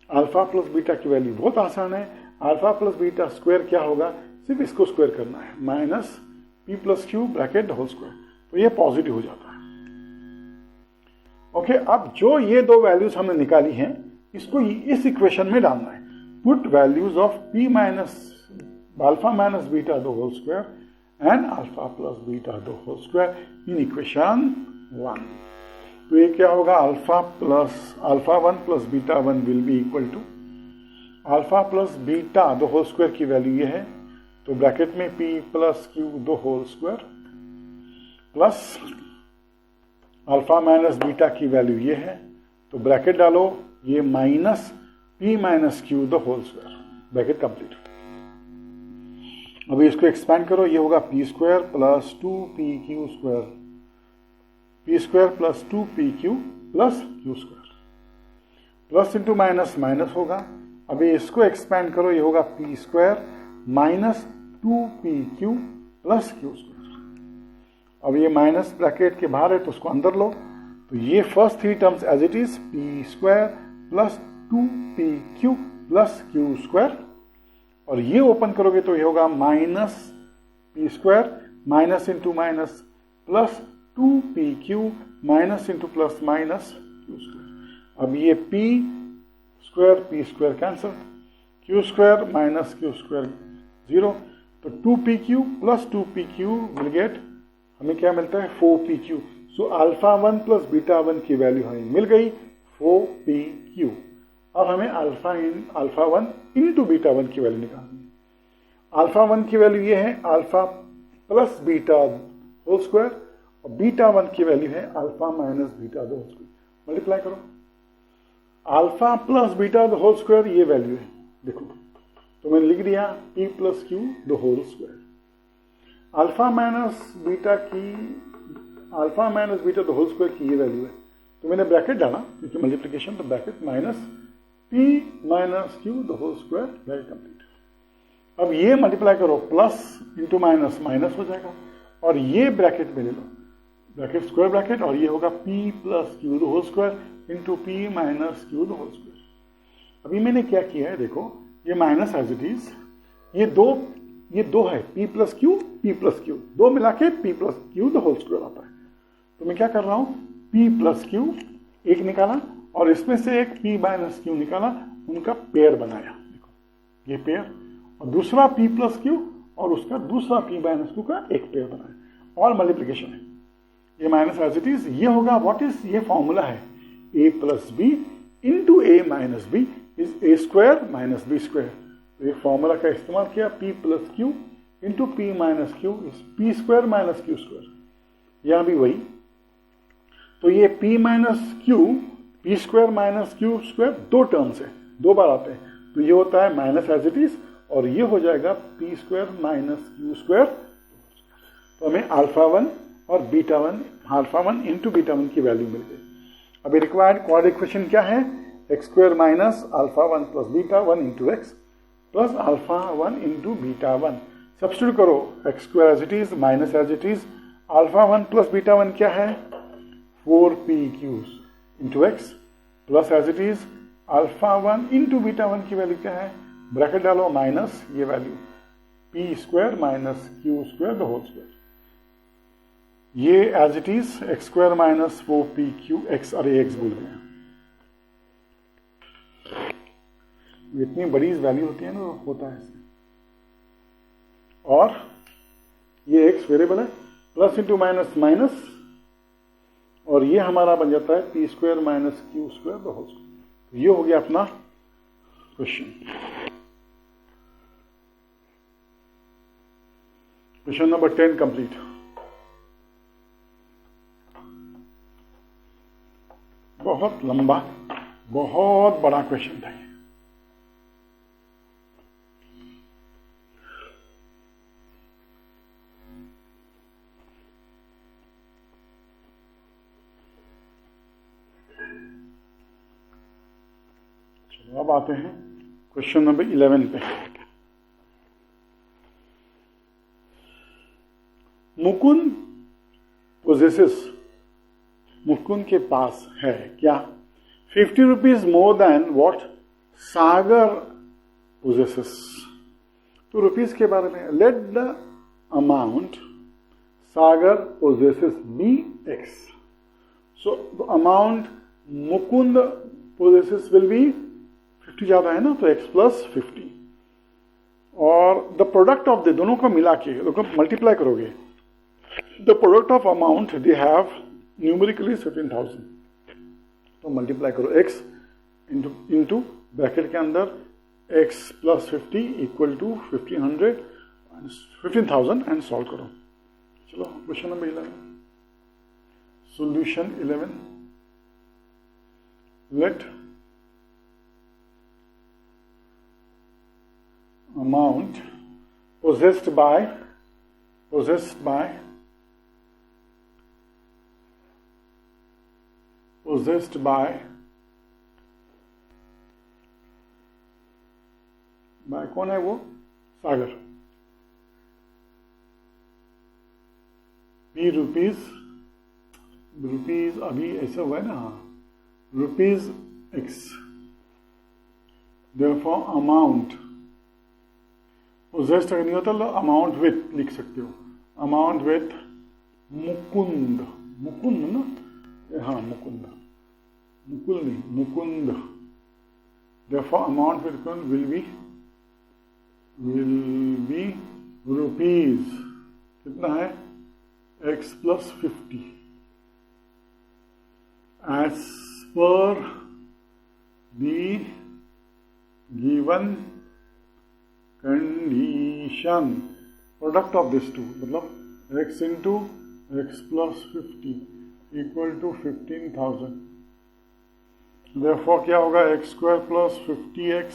अल्फा प्लस बीटा की वैल्यू बहुत आसान है, अल्फा प्लस बीटा स्क्वायर क्या होगा, सिर्फ इसको स्क्वायर करना है, minus p plus q bracket whole square, तो ये पॉजिटिव हो जाता है। ओके, अब जो ये दो वैल्यूज हमने निकाली हैं इसको इस इक्वेशन में डालना है, put values of p minus alpha minus beta the whole square and alpha plus beta the whole square in equation 1। तो ये क्या होगा, alpha 1 plus beta 1 will be equal to alpha plus beta the whole square की value ये है, तो bracket में p plus q the whole square plus alpha minus beta की वैल्यू ये है, तो ब्रैकेट डालो, ये minus p minus q the whole square, bracket complete. अभी इसको एक्सपैंड करो, ये होगा p square plus 2pq square, p square plus 2pq plus q square, plus into minus minus होगा। अभी इसको एक्सपैंड करो, ये होगा p square minus 2pq plus q square. अब ये माइनस ब्रैकेट के बाहर है तो उसको अंदर लो, तो ये first three terms as it is, p square plus 2pq plus q square, और ये ओपन करोगे तो ये होगा minus p square minus into minus plus 2pq minus into plus minus q square. अब ये p square cancel, q square minus q square 0, तो 2pq plus 2pq will get, हमें क्या मिलता है 4pq। So alpha 1 plus beta 1 की value हमें मिल गई 4pq। अब हमें अल्फा 1 इंटू बीटा 1 की वैल्यू निकालनी है। अल्फा 1 की वैल्यू ये है alpha plus beta whole square, और बीटा 1 की वैल्यू है alpha minus beta whole square, multiply करो, alpha plus beta the whole square ये वैल्यू है, देखो तो मैंने लिख दिया p plus q the whole square, alpha minus beta the whole square की ये वैल्यू है, तो मैंने ब्रैकेट डाला क्योंकि मल्टीप्लिकेशन, तो bracket minus p minus q the whole square, very complete. अब ये मल्टीप्लाई करो, प्लस इंटू माइनस माइनस हो जाएगा, और ये ब्रैकेट में ले लो, ब्रैकेट स्क्वायर ब्रैकेट, और ये होगा p plus q the whole square into p minus q the whole square. अभी मैंने क्या किया है, देखो ये माइनस एज इट इज, ये दो है p प्लस q, दो मिला के p plus q the whole square आता है, तो मैं क्या कर रहा हूं, p प्लस q एक निकाला और इसमें से एक p माइनस q निकाला, उनका पेयर बनाया, देखो ये पेयर, और दूसरा p प्लस q और उसका दूसरा p माइनस q का एक पेयर बनाया, और मल्टीप्लिकेशन है, ये माइनस एज इट इज, ये होगा व्हाट इज, ये फॉर्मूला है a plus b into a minus b is a square minus b square, तो ये फॉर्मूला का इस्तेमाल किया, p plus q into p minus q is p square minus q square, यहां भी वही, तो ये p minus q, p square minus q square दो टर्म्स है, दो बार आते हैं, तो ये होता है माइनस एज इट इज, और ये हो जाएगा p square minus q square, तो हमें अल्फा 1 और बीटा 1, अल्फा 1 इंटू बीटा 1 की वैल्यू मिल गई। अभी रिक्वायर्ड क्वाड्रेटिक इक्वेशन क्या है, x square minus alpha 1 plus beta 1 into x plus alpha 1 into beta 1, substitute करो, x square as it is minus as it is, alpha 1 plus beta 1 क्या है 4pq into x plus as it is alpha 1 into beta 1 की value क्या है, bracket डालो minus ये value p square minus q square the whole square, ये as it is x square minus 4pq x, अरे x भूल गए, इतनी बड़ी वैल्यू होती है ना, होता है ऐसे, और ये एक्स वेरिएबल है, प्लस इंटू माइनस माइनस, और ये हमारा बन जाता है p square minus q square the whole square. ये हो गया अपना क्वेश्चन। Question number 10 complete. बहुत लंबा, बहुत बड़ा क्वेश्चन था ये। चलो अब आते हैं क्वेश्चन नंबर 11 पे। मुकुंद पोजेसेस, मुकुंद के पास है क्या 50 rupees more than what Sagar possesses. तो रुपीज के बारे में, let the amount Sagar possesses be x. So the amount Mukund possesses will be 50 ज्यादा है ना, तो x प्लस 50, और द प्रोडक्ट ऑफ द दोनों को मिला के दोनों को मल्टीप्लाई करोगे, the product of amount they have numerically 15,000। तो मल्टीप्लाई करो x इंटू ब्रैकेट के अंदर x plus 50 equal to 15,000 and solve करो। चलो question number 11, solution 11, let amount possessed by कौन है वो, सागर, बी रुपीज अभी ऐसा हुआ है ना, rupees x, therefore amount possessed अगर नहीं होता तो अमाउंट विथ लिख सकते हो, अमाउंट विथ मुकुंद, मुकुंद ना, हाँ मुकुंद, मुकुल नहीं Mukund, therefore amount with will be rupees, कितना है x plus 50 as per the given condition, product of these two मतलब x into x plus 50 equal to 15,000। therefore क्या होगा, x square plus 50x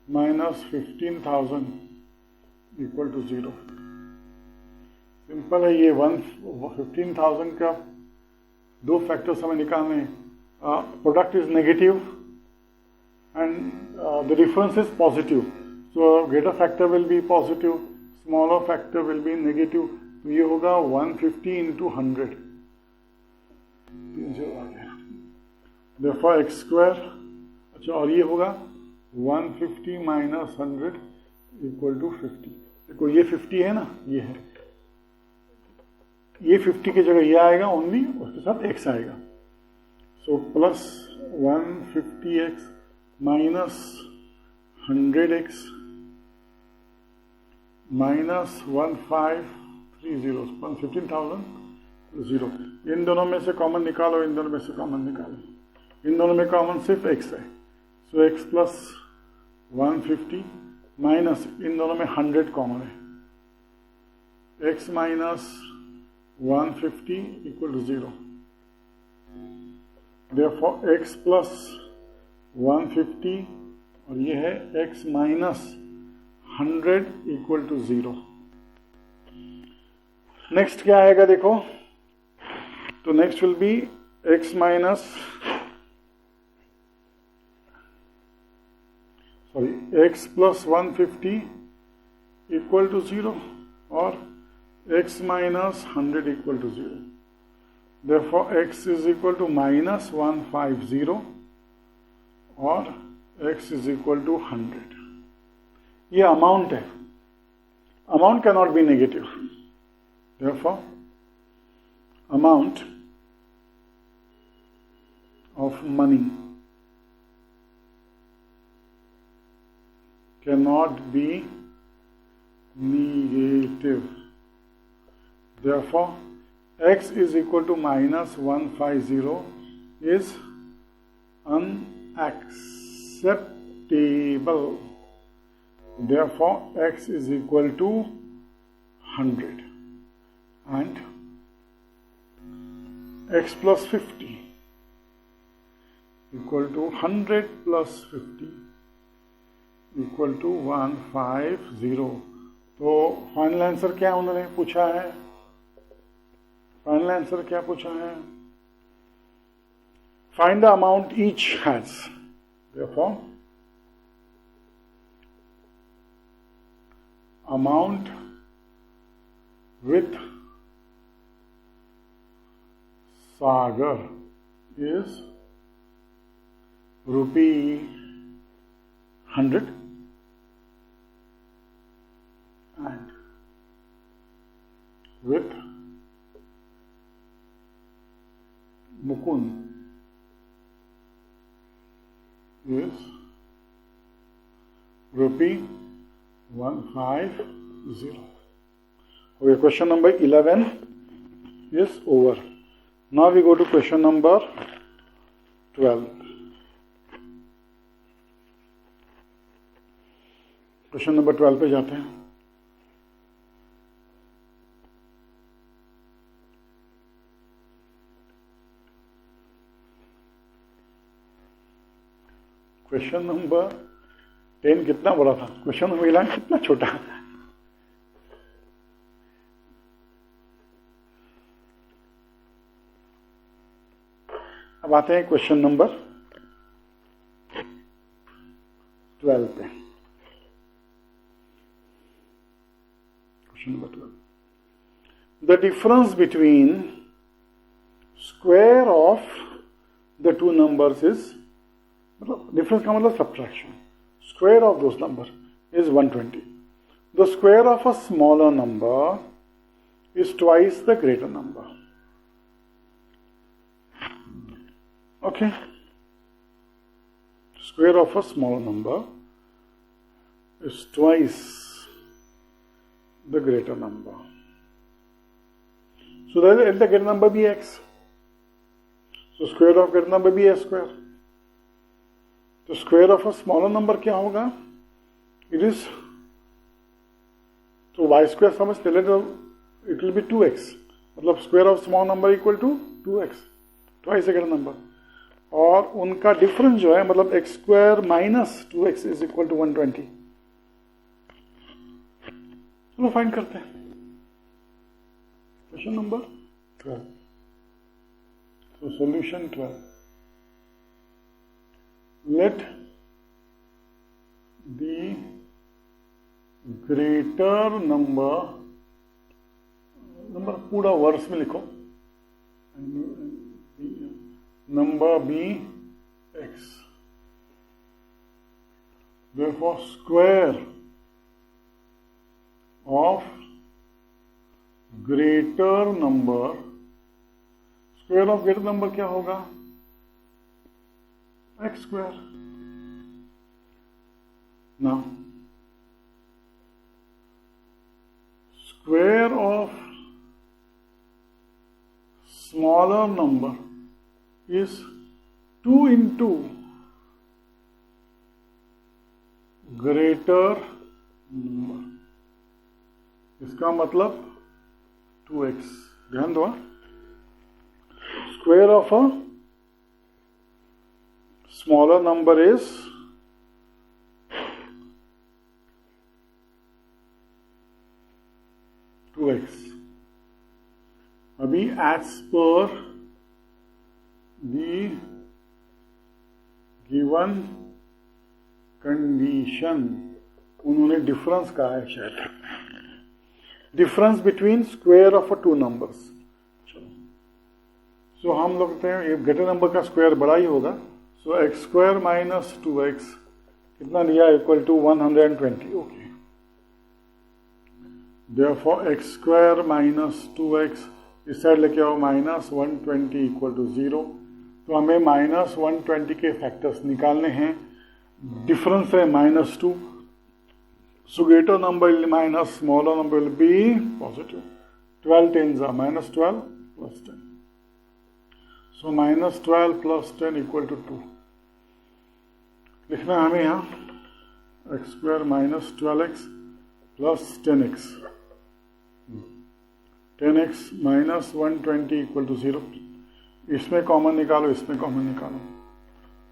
minus 15,000 equal to 0। Simple है ये, 15,000 का दो factors हमें निकालने हैं, product is negative and the difference is positive, so greater factor will be positive, smaller factor will be negative, तो ये होगा 150 into 100, therefore x square, अच्छा और ये होगा 150 minus 100 equal to 50। देखो ये 50 है ना, ये है, ये 50 की जगह ये आएगा ओनली, उसके साथ x आएगा, so plus 150x minus 100x minus 1530, 15,000 0। इन दोनों में से कॉमन निकालो, इन दोनों में से कॉमन निकालो, इन दोनों में कॉमन सिर्फ x है, सो x प्लस 150 माइनस इन दोनों में 100 कॉमन है, x minus 150 equal to 0। therefore x plus 150 और ये है x minus 100 equal to 0। Next क्या आएगा देखो, तो next will be x minus x plus 150 equal to 0 और x minus 100 equal to 0। therefore x is equal to minus 150 और x is equal to 100। ये अमाउंट है, amount can not be negative, therefore amount of money cannot be negative, therefore x is equal to minus 150 is unacceptable, therefore x is equal to 100 and x plus 50 equal to 100 plus 50 equal to 150। तो final answer क्या उन्होंने पूछा है? Final answer क्या पूछा है? Find the amount each has. Therefore amount with Sagar is ₹100 and with Mukund is ₹150. Okay, question number 11 is over. Now we go to question number 12. Question number 12 पे जाते हैं. क्वेश्चन नंबर 10 कितना बड़ा था, question number 11 कितना छोटा. अब आते हैं क्वेश्चन नंबर 12 पे. Question number 12. The difference between square of the two numbers is, मतलब डिफरेंस का मतलब subtraction. Square of those number is 120. The square of a smaller number is twice the greater number. Okay, square of a small number is twice the greater number. So let the greater number be x. So square of greater number be a square. So square of a smaller number क्या होगा? It is, so y square समझते हैं, it will be 2x. मतलब square of small number equal to 2x, twice the greater number. और उनका difference जो है मतलब x square minus 2x is equal to 120. चलो फाइंड करते हैं. Question number 12. तो solution 12. Let the greater number पूरा वर्ड्स में लिखो. Number be x. Therefore, square of greater number, square of greater number क्या होगा? x square. Now, square of smaller number is 2 into greater number. इसका मतलब 2x. ध्यान दो. Square of a smaller number is 2x. अभी as per the given condition उन्होंने difference कहा है शायद. Difference between square of two numbers. So हम लोग कहते हैं ग्रेटर नंबर का स्क्वायर बड़ा ही होगा. सो एक्स स्क्वायर माइनस 2x कितना लिया? Equal to 120. Okay. Therefore x square minus 2x इस साइड लेके आओ माइनस 120 इक्वल टू 0. तो हमें माइनस 120 के फैक्टर्स निकालने हैं. डिफरेंस है -2. So greater number minus smaller number will be positive. 12 tens are -12 plus 10. So -12 plus 10 equal to 2. लिखना हमें यहाँ x square minus 12x plus 10x. 10x minus 120 equal to 0. इसमें कॉमन निकालो, इसमें कॉमन निकालो.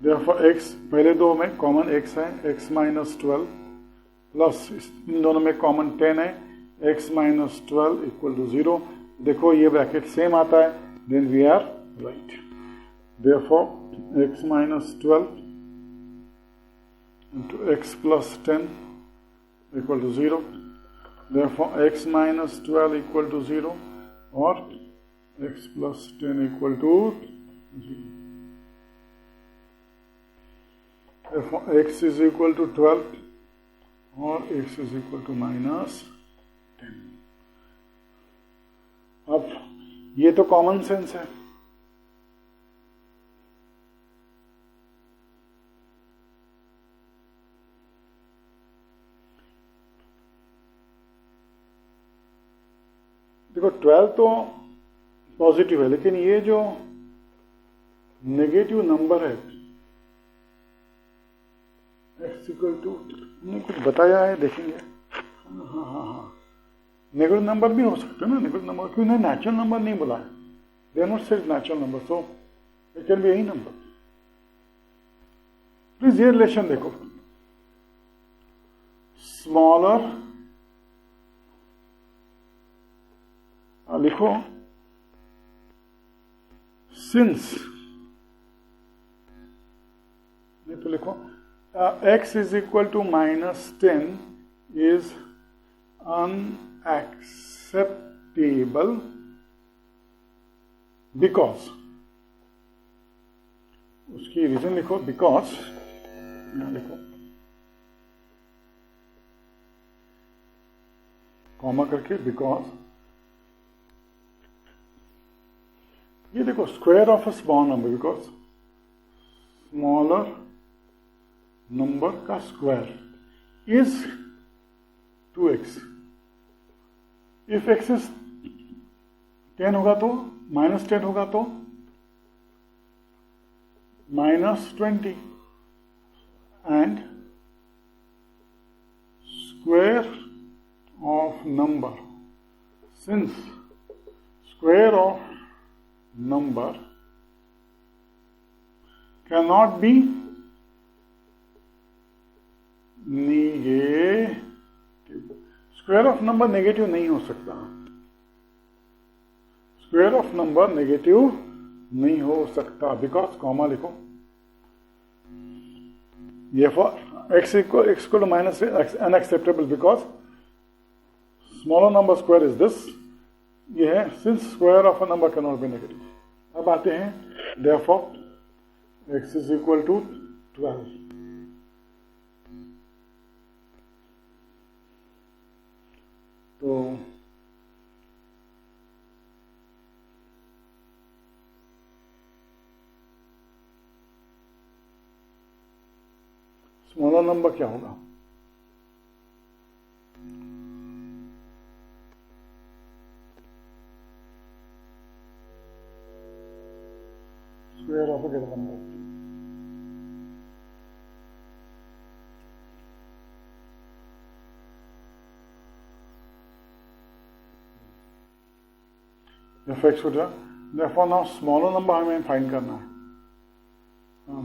Therefore x पहले दो में कॉमन x है, x माइनस 12 प्लस इन दोनों में कॉमन 10 है, x माइनस 12 इक्वल टू 0. देखो ये ब्रैकेट सेम आता है, then we are right. Therefore x minus 12 into x plus 10 equal to 0. Therefore x minus 12 equal to 0 or x plus 10 equal to 0. Therefore x is equal to 12 or x is equal to minus 10. अब ये तो common sense है. देखो 12 तो positive है, लेकिन ये जो नेगेटिव नंबर है x इक्वल टू, हमने कुछ बताया है, देखेंगे. हाँ नेगेटिव नंबर भी हो सकते हैं ना. नेगेटिव नंबर क्यों नहीं, नेचुरल नंबर नहीं बोला है. They are not said natural number, so it can be any number. Please ये रिलेशन देखो. स्मॉलर लिखो सिंस, नहीं तो लिखो x is equal to minus 10 is unacceptable because, उसकी रीजन लिखो because, यहां लिखो कॉमा करके because. ये देखो square of a small number, because smaller number का square is 2x. If x is 10 होगा तो माइनस 10 होगा तो minus 20 and square of number, since square of number cannot be negative. Square of number negative नहीं हो सकता. Square of number negative नहीं हो सकता बिकॉज कॉमा लिखो. Therefore x equal to minus unacceptable because smaller number square is this. ये है since square of a number cannot be negative. अब आते हैं therefore x is equal to 12. तो स्मॉलर नंबर क्या होगा? Square of a given number. X हो जाए. Therefore now smaller number हमें फाइंड करना है.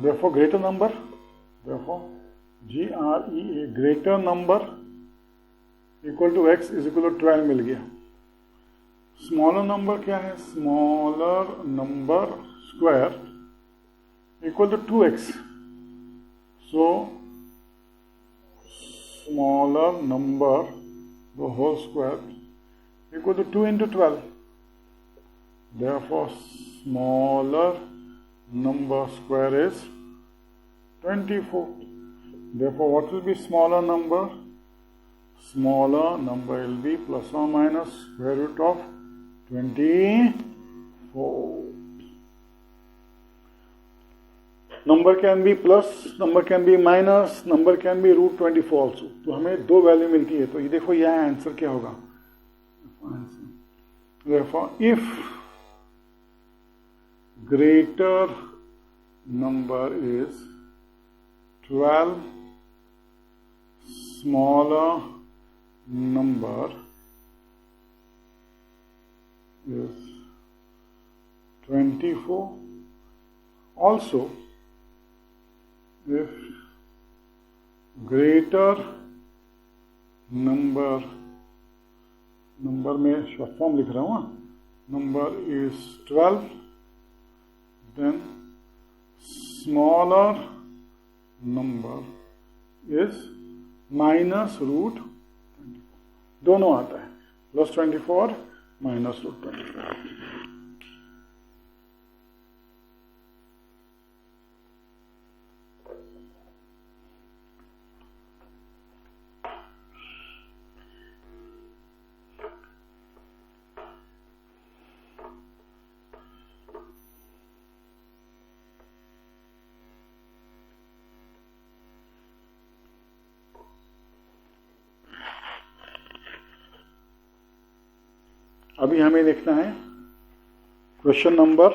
Therefore greater number. Therefore GREA greater number equal to x is equal to 12 मिल गया. Smaller number क्या है? Smaller number square equal to 2x. So smaller number the whole square equal to 2 into 12. Therefore smaller number square is 24. Therefore what will be smaller number? Smaller number will be plus or minus square root of 24. Number can be plus, number can be minus, number can be root 24 also. तो हमें दो value मिलती है. तो ये देखो यह answer क्या होगा? Therefore if greater number is 12, smaller number is 24. Also if greater number में शॉर्ट फॉर्म लिख रहा हूँ, number is 12, then smaller number is minus root 24, दोनों आता है, प्लस 24 माइनस रूट 24। अभी हमें देखना है क्वेश्चन नंबर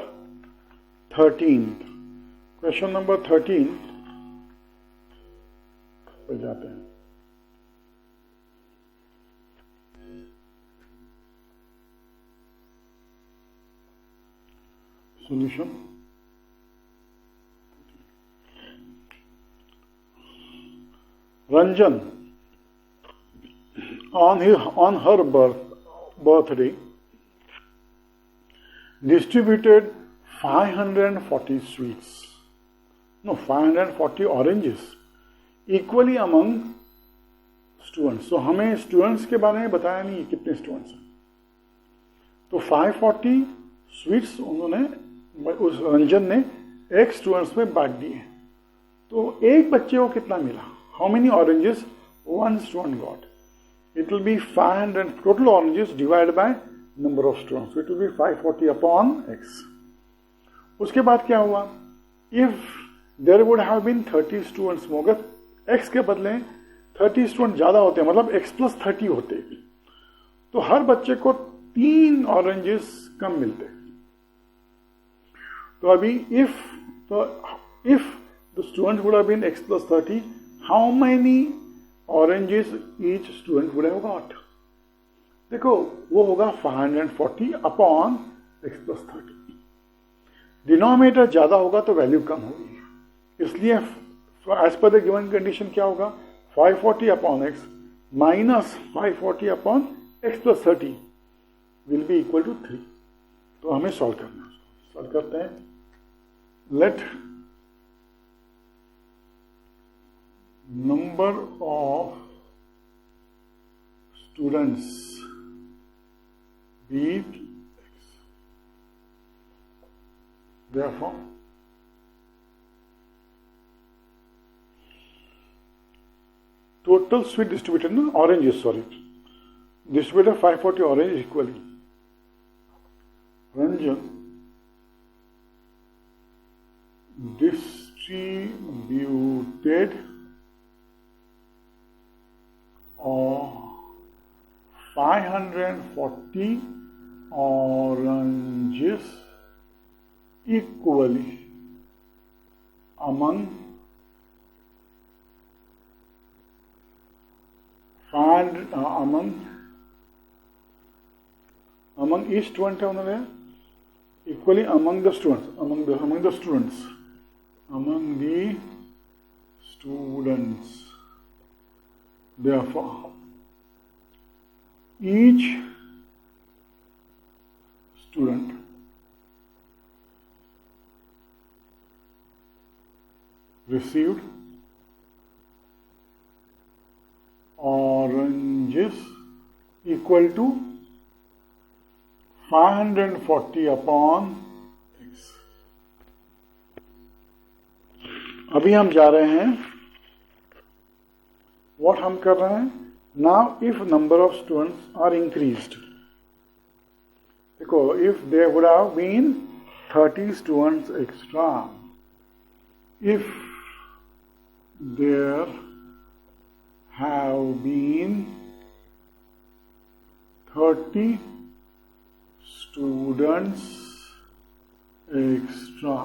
13। क्वेश्चन नंबर 13 पर जाते हैं। Solution, Ranjan on her birthday distributed 540 sweets, no 540 oranges equally among students। तो हमें स्टूडेंट्स के बारे में बताया नहीं कितने स्टूडेंट्स हैं, तो 540 स्वीट्स उन्होंने उस रंजन ने एक स्टूडेंट्स में बांट दिए। तो एक बच्चे को कितना मिला, how many oranges one student got, it will be 500 total oranges divided by number of students, so it will be 540 upon x। उसके बाद क्या हुआ, if there would have been 30 students, मगर x के बदले 30 स्टूडेंट ज्यादा होते हैं, मतलब x plus 30 होते, तो हर बच्चे को 3 ऑरेंजेस कम मिलते। तो अभी if the students would have been x plus 30, how many oranges each student would have got? देखो वो होगा 540 अपॉन x plus 30। डिनोमिनेटर ज्यादा होगा तो वैल्यू कम होगी, इसलिए as per the given condition क्या होगा, 540 upon x minus 540 upon x plus 30 will be equal to 3। तो हमें सॉल्व करना है, सॉल्व करते हैं। Let number of students be x, therefore total sweet distributed, no oranges, sorry, distributed 540 oranges equally, Ranjan distributed or 540 oranges equally among each student है उन्होंने equally among the students, among the students, therefore each student received oranges equal to 540 upon x। अभी हम जा रहे हैं, what हम कर रहे हैं, now if number of students are increased, देखो if there would have been 30 students extra, if there have been 30 students extra,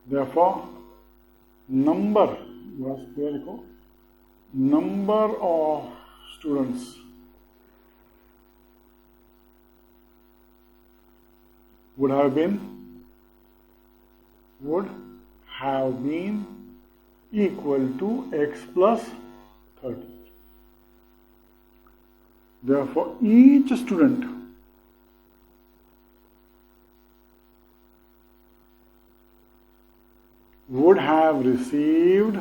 therefore number of students would have been equal to x plus 30. Therefore, each student would have received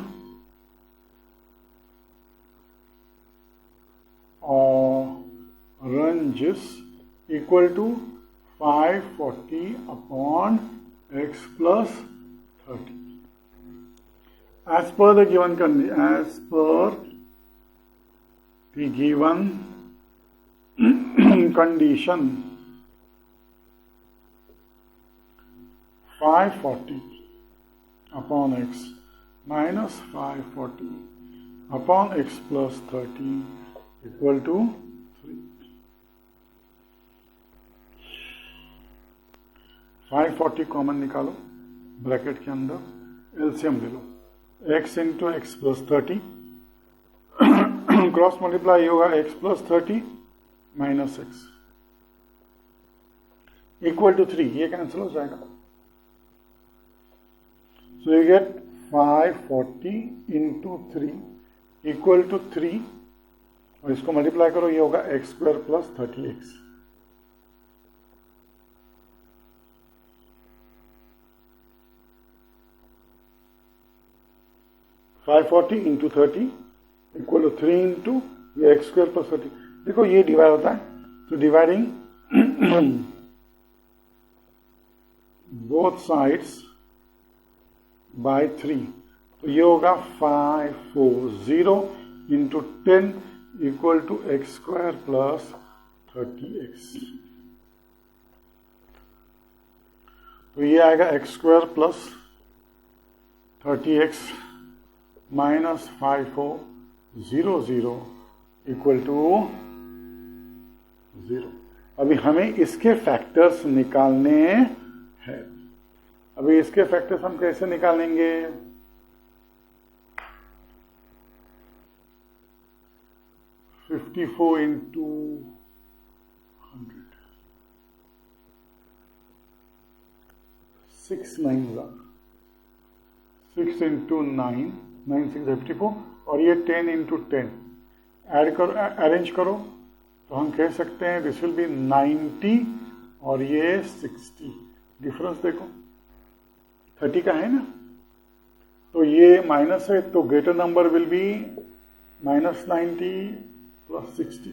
oranges equal to 540 upon x plus 30. As per the given condition, 540 upon x minus 540 upon x plus 30 equal to 3. 540 common निकालो, bracket के अंदर LCM ले लो, x into x plus 30 cross multiply होगा x plus 30 minus x equal to 3. ये cancel हो जाएगा. So you get 540 into 3 equal to 3 और इसको मल्टीप्लाई करो, ये होगा x square plus 30x. Five 40 into 30 equal to 3 into ये एक्स स्क्वायर प्लस 30. देखो ये डिवाइड होता है, तो डिवाइडिंग बोथ साइड्स बाय 3, तो ये होगा 540 into 10 equal to x square plus 30x. तो ये आएगा x square plus 30x minus 5400 equal to 0. अभी हमें इसके फैक्टर्स निकालने हैं. अभी इसके फैक्टर्स हम कैसे निकालेंगे? फिफ्टी 54 इंटू 100 6 9 6 इंटू 9 9 6 54 और ये 10 इंटू 10 ऐड करो, अरेंज करो, तो हम कह सकते हैं दिस विल बी 90 और ये 60. डिफरेंस देखो 30 का है ना, तो ये माइनस है, तो greater number will be minus 90 plus 60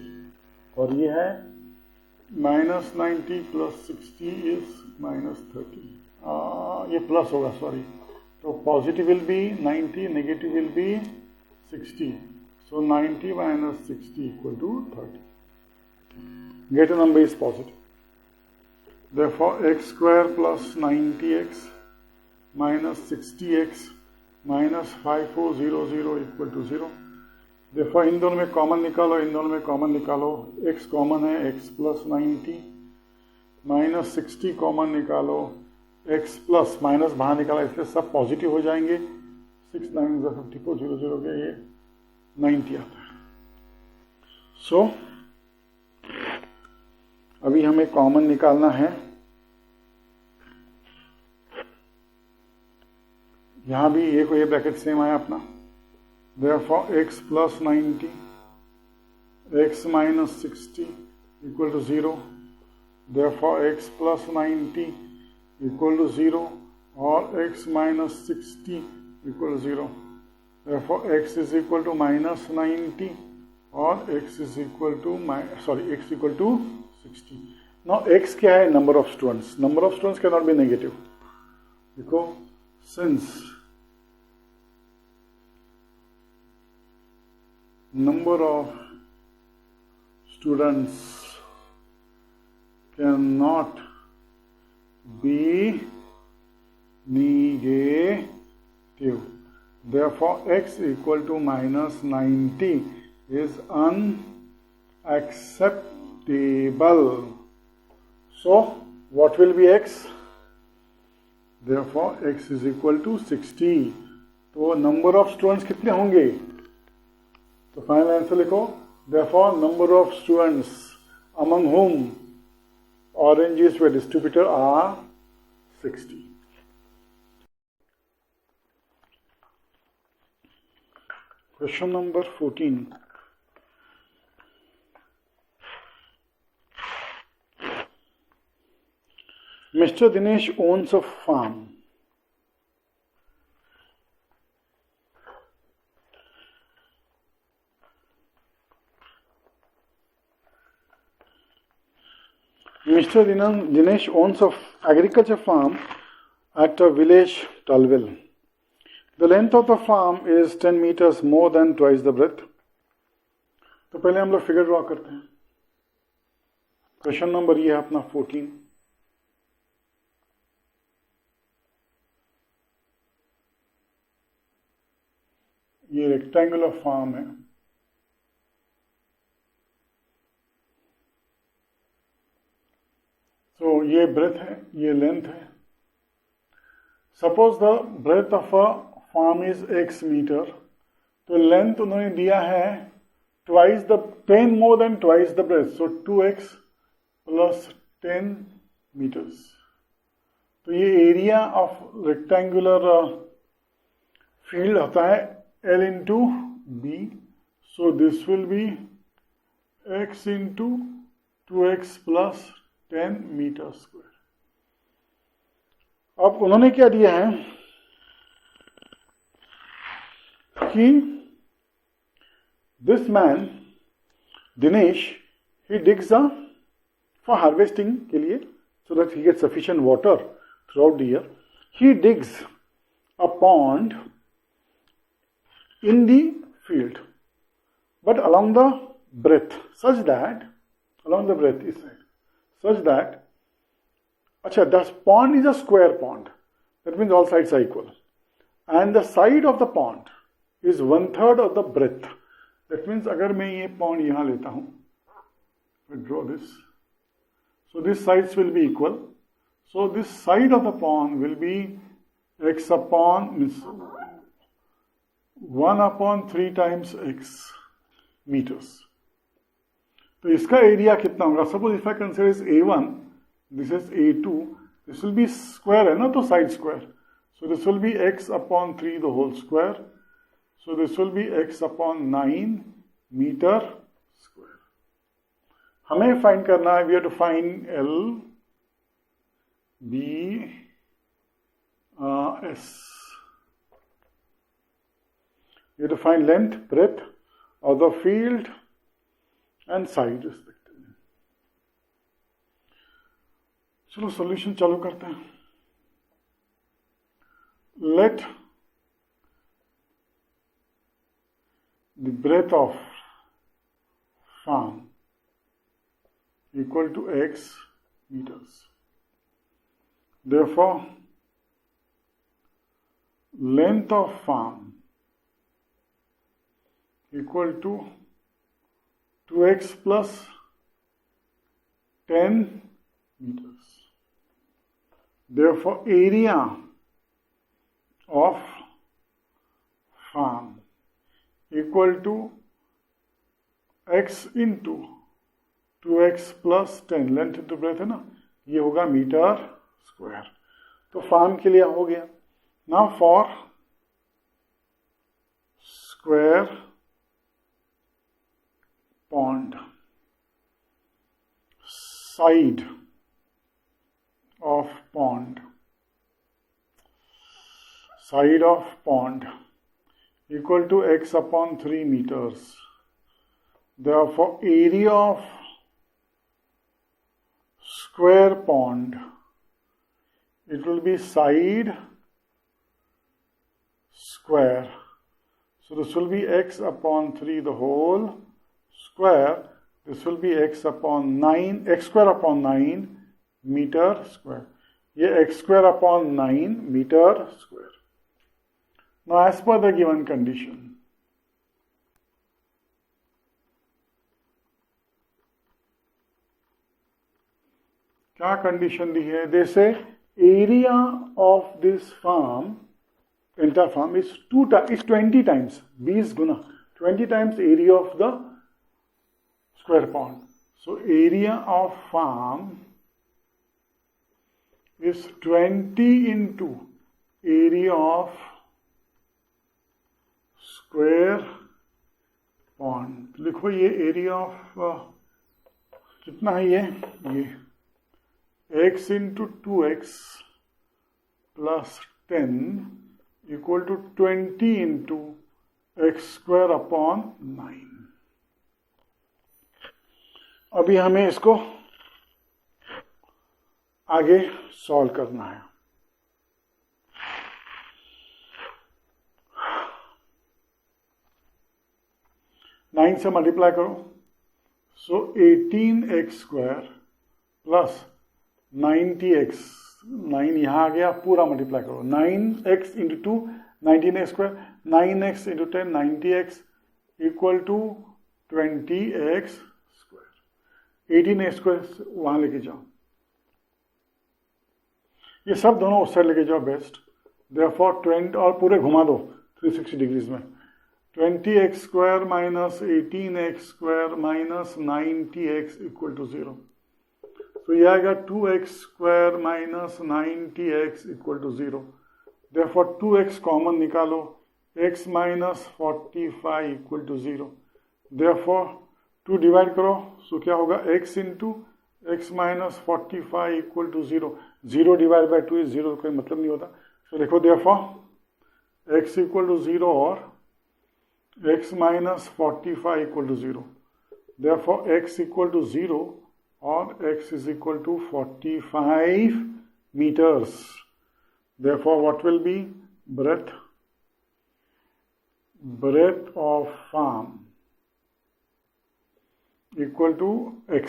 और ये है माइनस 90 प्लस 60 इज माइनस 30. ये प्लस होगा, सॉरी. तो positive will be 90, negative will be 60. So 90 minus 60 equal to 30. Greater number is positive. Therefore, x square plus 90x minus 60x minus 5400 equal to 0. Therefore, इन दोनों में common निकालो, इन दोनों में common निकालो. x common है, x plus 90 minus 60 common निकालो, x plus minus बाहर निकाला, इसलिए सब पॉजिटिव हो जाएंगे. 6 9 54 0 के ये 90 आता है. सो अभी हमें कॉमन निकालना है. यहां भी ये ब्रैकेट सेम आया अपना. Therefore x plus 90 x minus 60 equal to 0. Therefore x plus 90 equal to 0 or x minus 60 equal to 0. Therefore x is equal to minus 90 or x is equal to x equal to 60. Now x क्या है? Number of students. Number of students cannot be negative. Because since number of students cannot be negative. Therefore, x equal to minus 90 is unacceptable. So, what will be x? Therefore, x is equal to 60. तो number of students कितने होंगे? तो final answer लिखो. Therefore, number of students among whom oranges were distributed are 60. Question number 14. Mr. Dinesh owns a farm. Mr. Dinesh owns an agriculture farm at a village Talwil. The length of the farm is 10 meters more than twice the breadth. तो पहले हम लोग figure draw करते हैं. Question number ये है अपना 14. ये रेक्टेंगुलर फार्म है. तो ये ब्रेथ है, ये लेंथ है. Suppose the breadth of a farm is x meter. तो लेंथ उन्होंने दिया है twice the 10 more than twice the breadth. So 2x plus 10 meters. तो ये एरिया ऑफ रेक्टेंगुलर फील्ड होता है L into B. So this will be x into 2x plus 10 meter square. अब उन्होंने क्या दिया है कि this man Dinesh he digs for harvesting के लिए so that he get sufficient water throughout the year. He digs a pond in the field but along the breadth such that along the breadth is such that the pond is a square pond. That means all sides are equal. And the side of the pond is 1/3 of the breadth. That means अगर मैं ये pond यहाँ लेता हूँ, I draw this. So these sides will be equal. So this side of the pond will be x upon 1/3 times x meters. तो इसका area कितना होगा? Suppose if I consider is A1, this is A2, this will be square है ना, तो side square. So this will be x upon 3 the whole square. So this will be x upon 9 meter square. हमें find करना है, we have to find L B S. We have to find length, breadth of the field and side respectively. चलो solution चालू करते हैं. Let the breadth of farm equal to x meters. Therefore, length of farm equal to 2x plus 10 meters. Therefore, area of farm equal to x into 2x plus 10. Length into breadth है ना, ये होगा metre square. तो farm के लिए हो गया. Now for square pond, side of pond equal to x upon 3 meters. Therefore, area of square pond, it will be side square. So this will be x upon 3 the whole square. This will be x square upon 9 meter square. ये x square upon 9 meter square. Now as per the given condition, क्या condition दी है? They say area of this farm, entire farm, is 20 times, 20 Guna 20 times area of the square pond. So area of farm is 20 into area of square pond. लिखो ये area of कितना है ये x into 2x plus 10 equal to 20 into x square upon 9। अभी हमें इसको आगे solve करना है। नाइन से मल्टीप्लाई करो, सो 18x स्क्वायर प्लस 90x, 9 यहां आ गया, पूरा मल्टीप्लाई करो, 9x into 2 19x square, 9x into 10 90x equal to 20x square. 18x square वहां लेके जाओ, ये सब दोनों उस साइड लेके जाओ बेस्ट। देयरफॉर 20 और पूरे घुमा दो 360 डिग्रीज में, 20x square minus 18x square minus 90x equal to 0। तो ये आएगा 2x square minus 90x equal to 0। Therefore 2x common निकालो, x minus 45 equal to 0। Therefore 2 divide करो, सो क्या होगा x into x minus 45 equal to 0। 0 divide by 2 is 0, कोई मतलब नहीं होता। तो देखो देयरफॉर x इक्वल टू 0 और x minus 45 equal to 0। Therefore x equal to 0 और x is equal to 45 meters. Therefore, what will be breadth of farm equal to x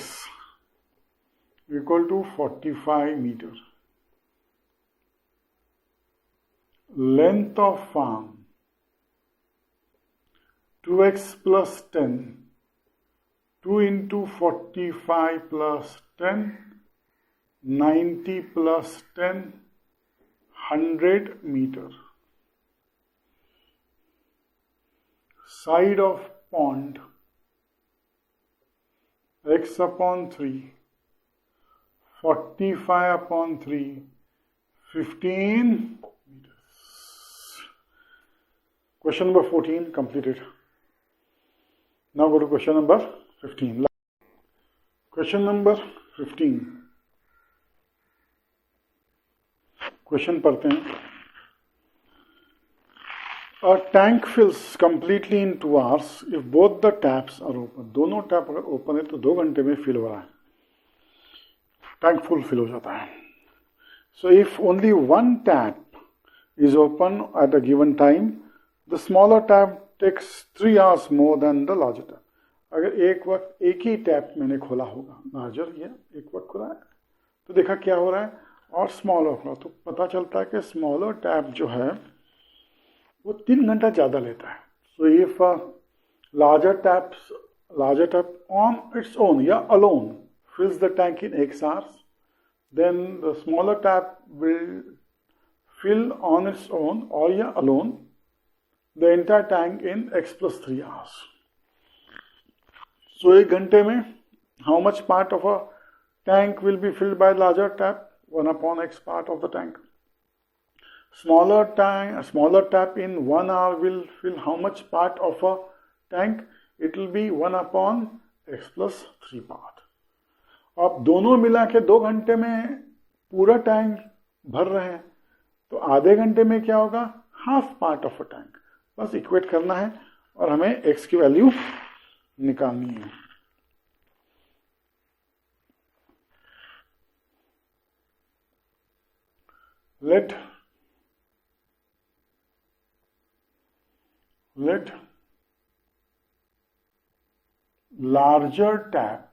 equal to 45 meter. Length of farm 2x plus 10, 2 into 45 plus 10, 90 plus 10, 100 meter. Side of pond, x upon 3, 45 upon 3, 15 meters. Question number 14 completed. Now go to question number 15. Question number 15. Question पढ़ते हैं। A tank fills completely in 2 hours if both the taps are open. दोनों tap अगर open है तो 2 घंटे में fill हो रहा है, टैंक फुल फिल हो जाता है। So if only one tap is open at a given time, the smaller tap takes 3 hours more than the larger tap. अगर एक वक्त एक ही टैप मैंने खोला होगा, लार्जर ये एक वक्त खुला है, तो देखा क्या हो रहा है, और स्मॉलर खुला, तो पता चलता है कि स्मॉलर टैप जो है वो 3 घंटा ज़्यादा लेता है। So if larger tap on its own या alone fills the tank in x hours, then the smaller tap will fill on its own or yeah alone the entire tank in x plus 3 hours. So 1 घंटे में how much part of a tank will be filled by larger tap? 1 upon x part of the tank. Smaller tap in 1 hour will fill how much part of a tank? It will be 1 upon x plus 3 part. अब दोनों मिला के 2 घंटे में पूरा tank भर रहे हैं, तो आधे घंटे में क्या होगा, half part of a tank. बस इक्वेट करना है और हमें x की वैल्यू निकालनी है। let larger tap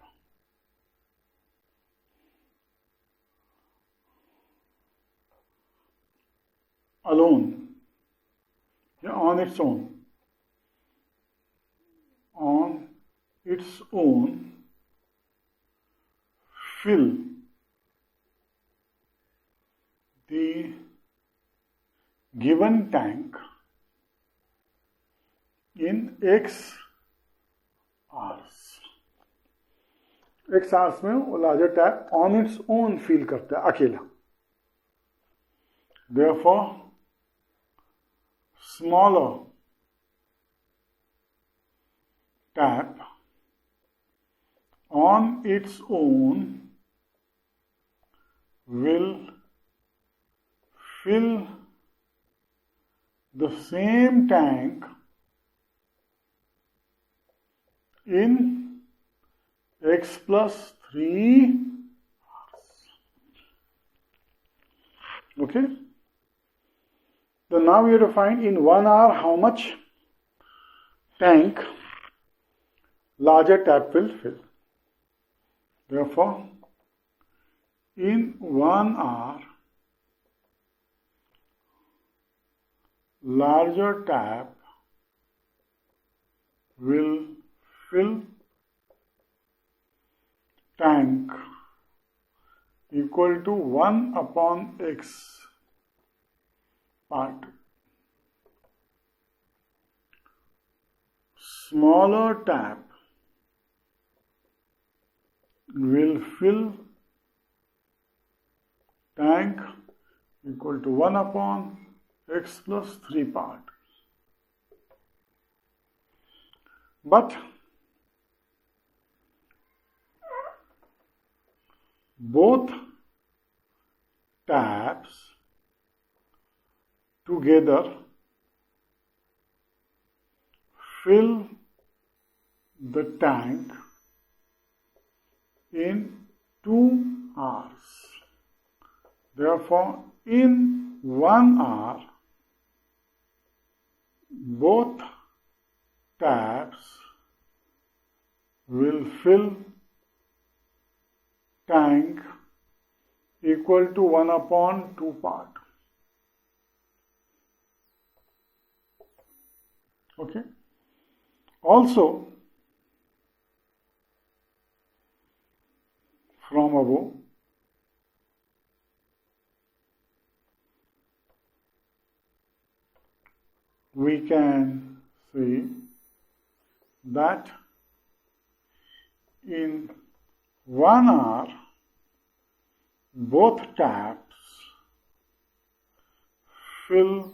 alone या on its own fill the given tank in x hours. x hours में वो larger tap on its own fill करता है अकेला। Therefore smaller on its own will fill the same tank in x plus 3 hours. Okay? So now we have to find in 1 hour how much tank larger tap will fill. Therefore, in 1 hour, larger tap will fill tank equal to 1 upon x part. Smaller tap will fill tank equal to 1 upon x plus 3 part. But both taps together fill the tank in 2 hours. Therefore, in 1 hour, both taps will fill tank equal to 1 upon 2 part. Okay. Also, from above, we can see that in 1 hour, both taps fill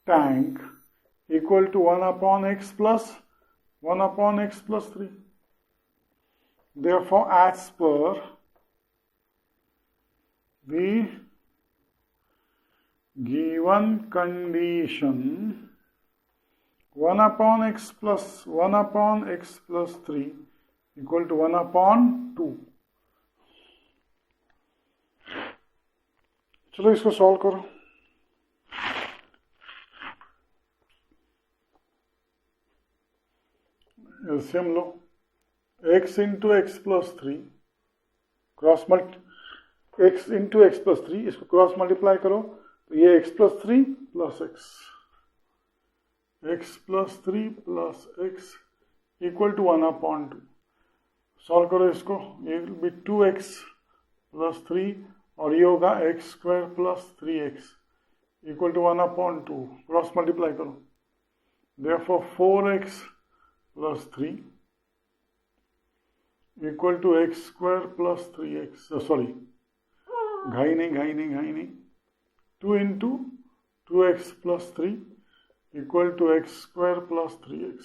tank equal to 1 upon x plus 3. Therefore, as per the given condition, 1 upon x plus 3 equal to 1 upon 2. चलो इसको solve करो. LCM लो. x into x plus 3 cross x into x plus 3 इसको cross multiply करो तो ये x plus 3 plus x plus 3 plus x equal to 1 upon 2. Solve करो इसको. ये विल बी 2x प्लस 3 और ये होगा x square plus 3x equal to 1 upon 2. Cross multiply करो. Therefore 4x plus 3 equal to x square plus 3x. Sorry, घाई नहीं. 2 into 2x plus 3 equal to x square plus 3x.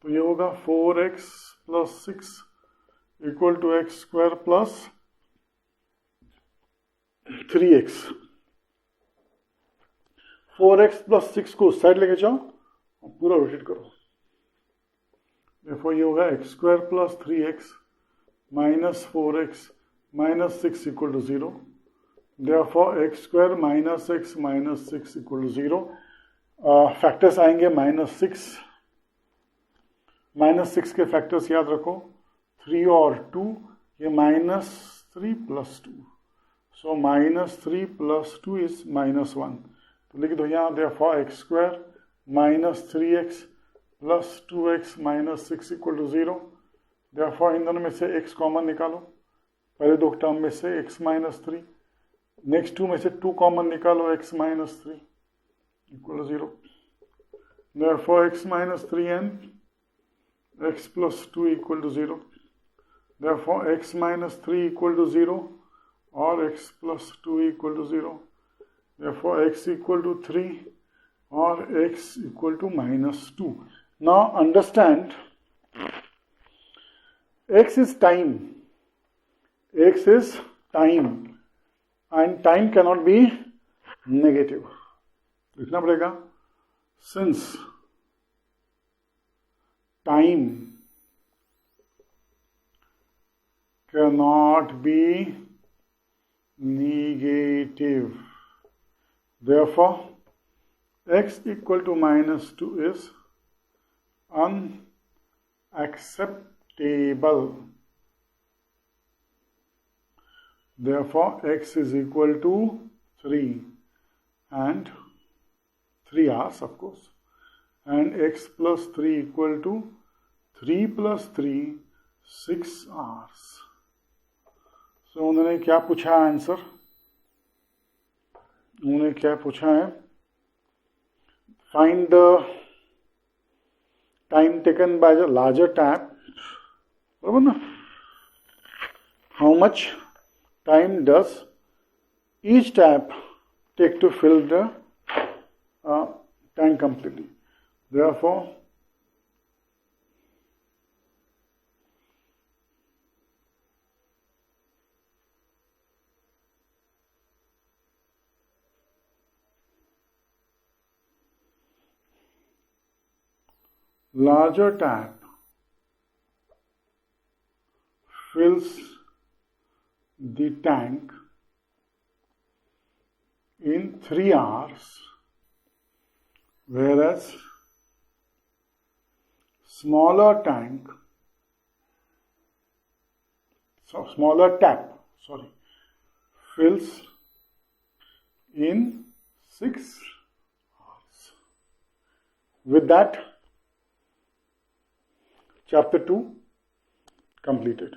तो ये होगा 4x plus 6 equal to x square plus 3x. 4x plus 6 को उस side लेके जाओ और पूरा रोटेट करो. देखो ये होगा x square plus 3x minus 4x minus 6 equal to 0. Therefore x square minus x minus 6 equal to 0. Factors आएंगे माइनस 6 के फैक्टर्स याद रखो. 3 और 2, ये minus 3 plus 2. So minus 3 plus 2 is minus 1. तो लिख दो यहाँ. Therefore x square minus 3x plus 2x minus 6 equal to 0. Therefore इन दोनों में से x कॉमन निकालो. पहले दो टर्म में से x माइनस 3, नेक्स्ट 2 में से 2 कॉमन निकालो, x minus 3 equal to 0. Therefore x minus 3n x plus 2 equal to 0. Therefore x minus 3 equal to 0 और x plus 2 equal to 0. Therefore x equal to 3 और x equal to minus 2. Now understand x is time. X is time and time cannot be negative. लिखना पड़ेगा since time cannot be negative, therefore x equal to -2 is unacceptable. Therefore x is equal to 3 and 3 hours of course, and x plus 3 equal to 3 plus 3 6 hours. So उन्होंने क्या पूछा answer? उन्होंने क्या पूछा है? Find the time taken by the larger tap. बराबर ना? How much time does each tap take to fill the tank completely? Therefore, larger tap fills the tank in 3 hours, whereas smaller tap fills in 6 hours. With that, chapter 2 completed.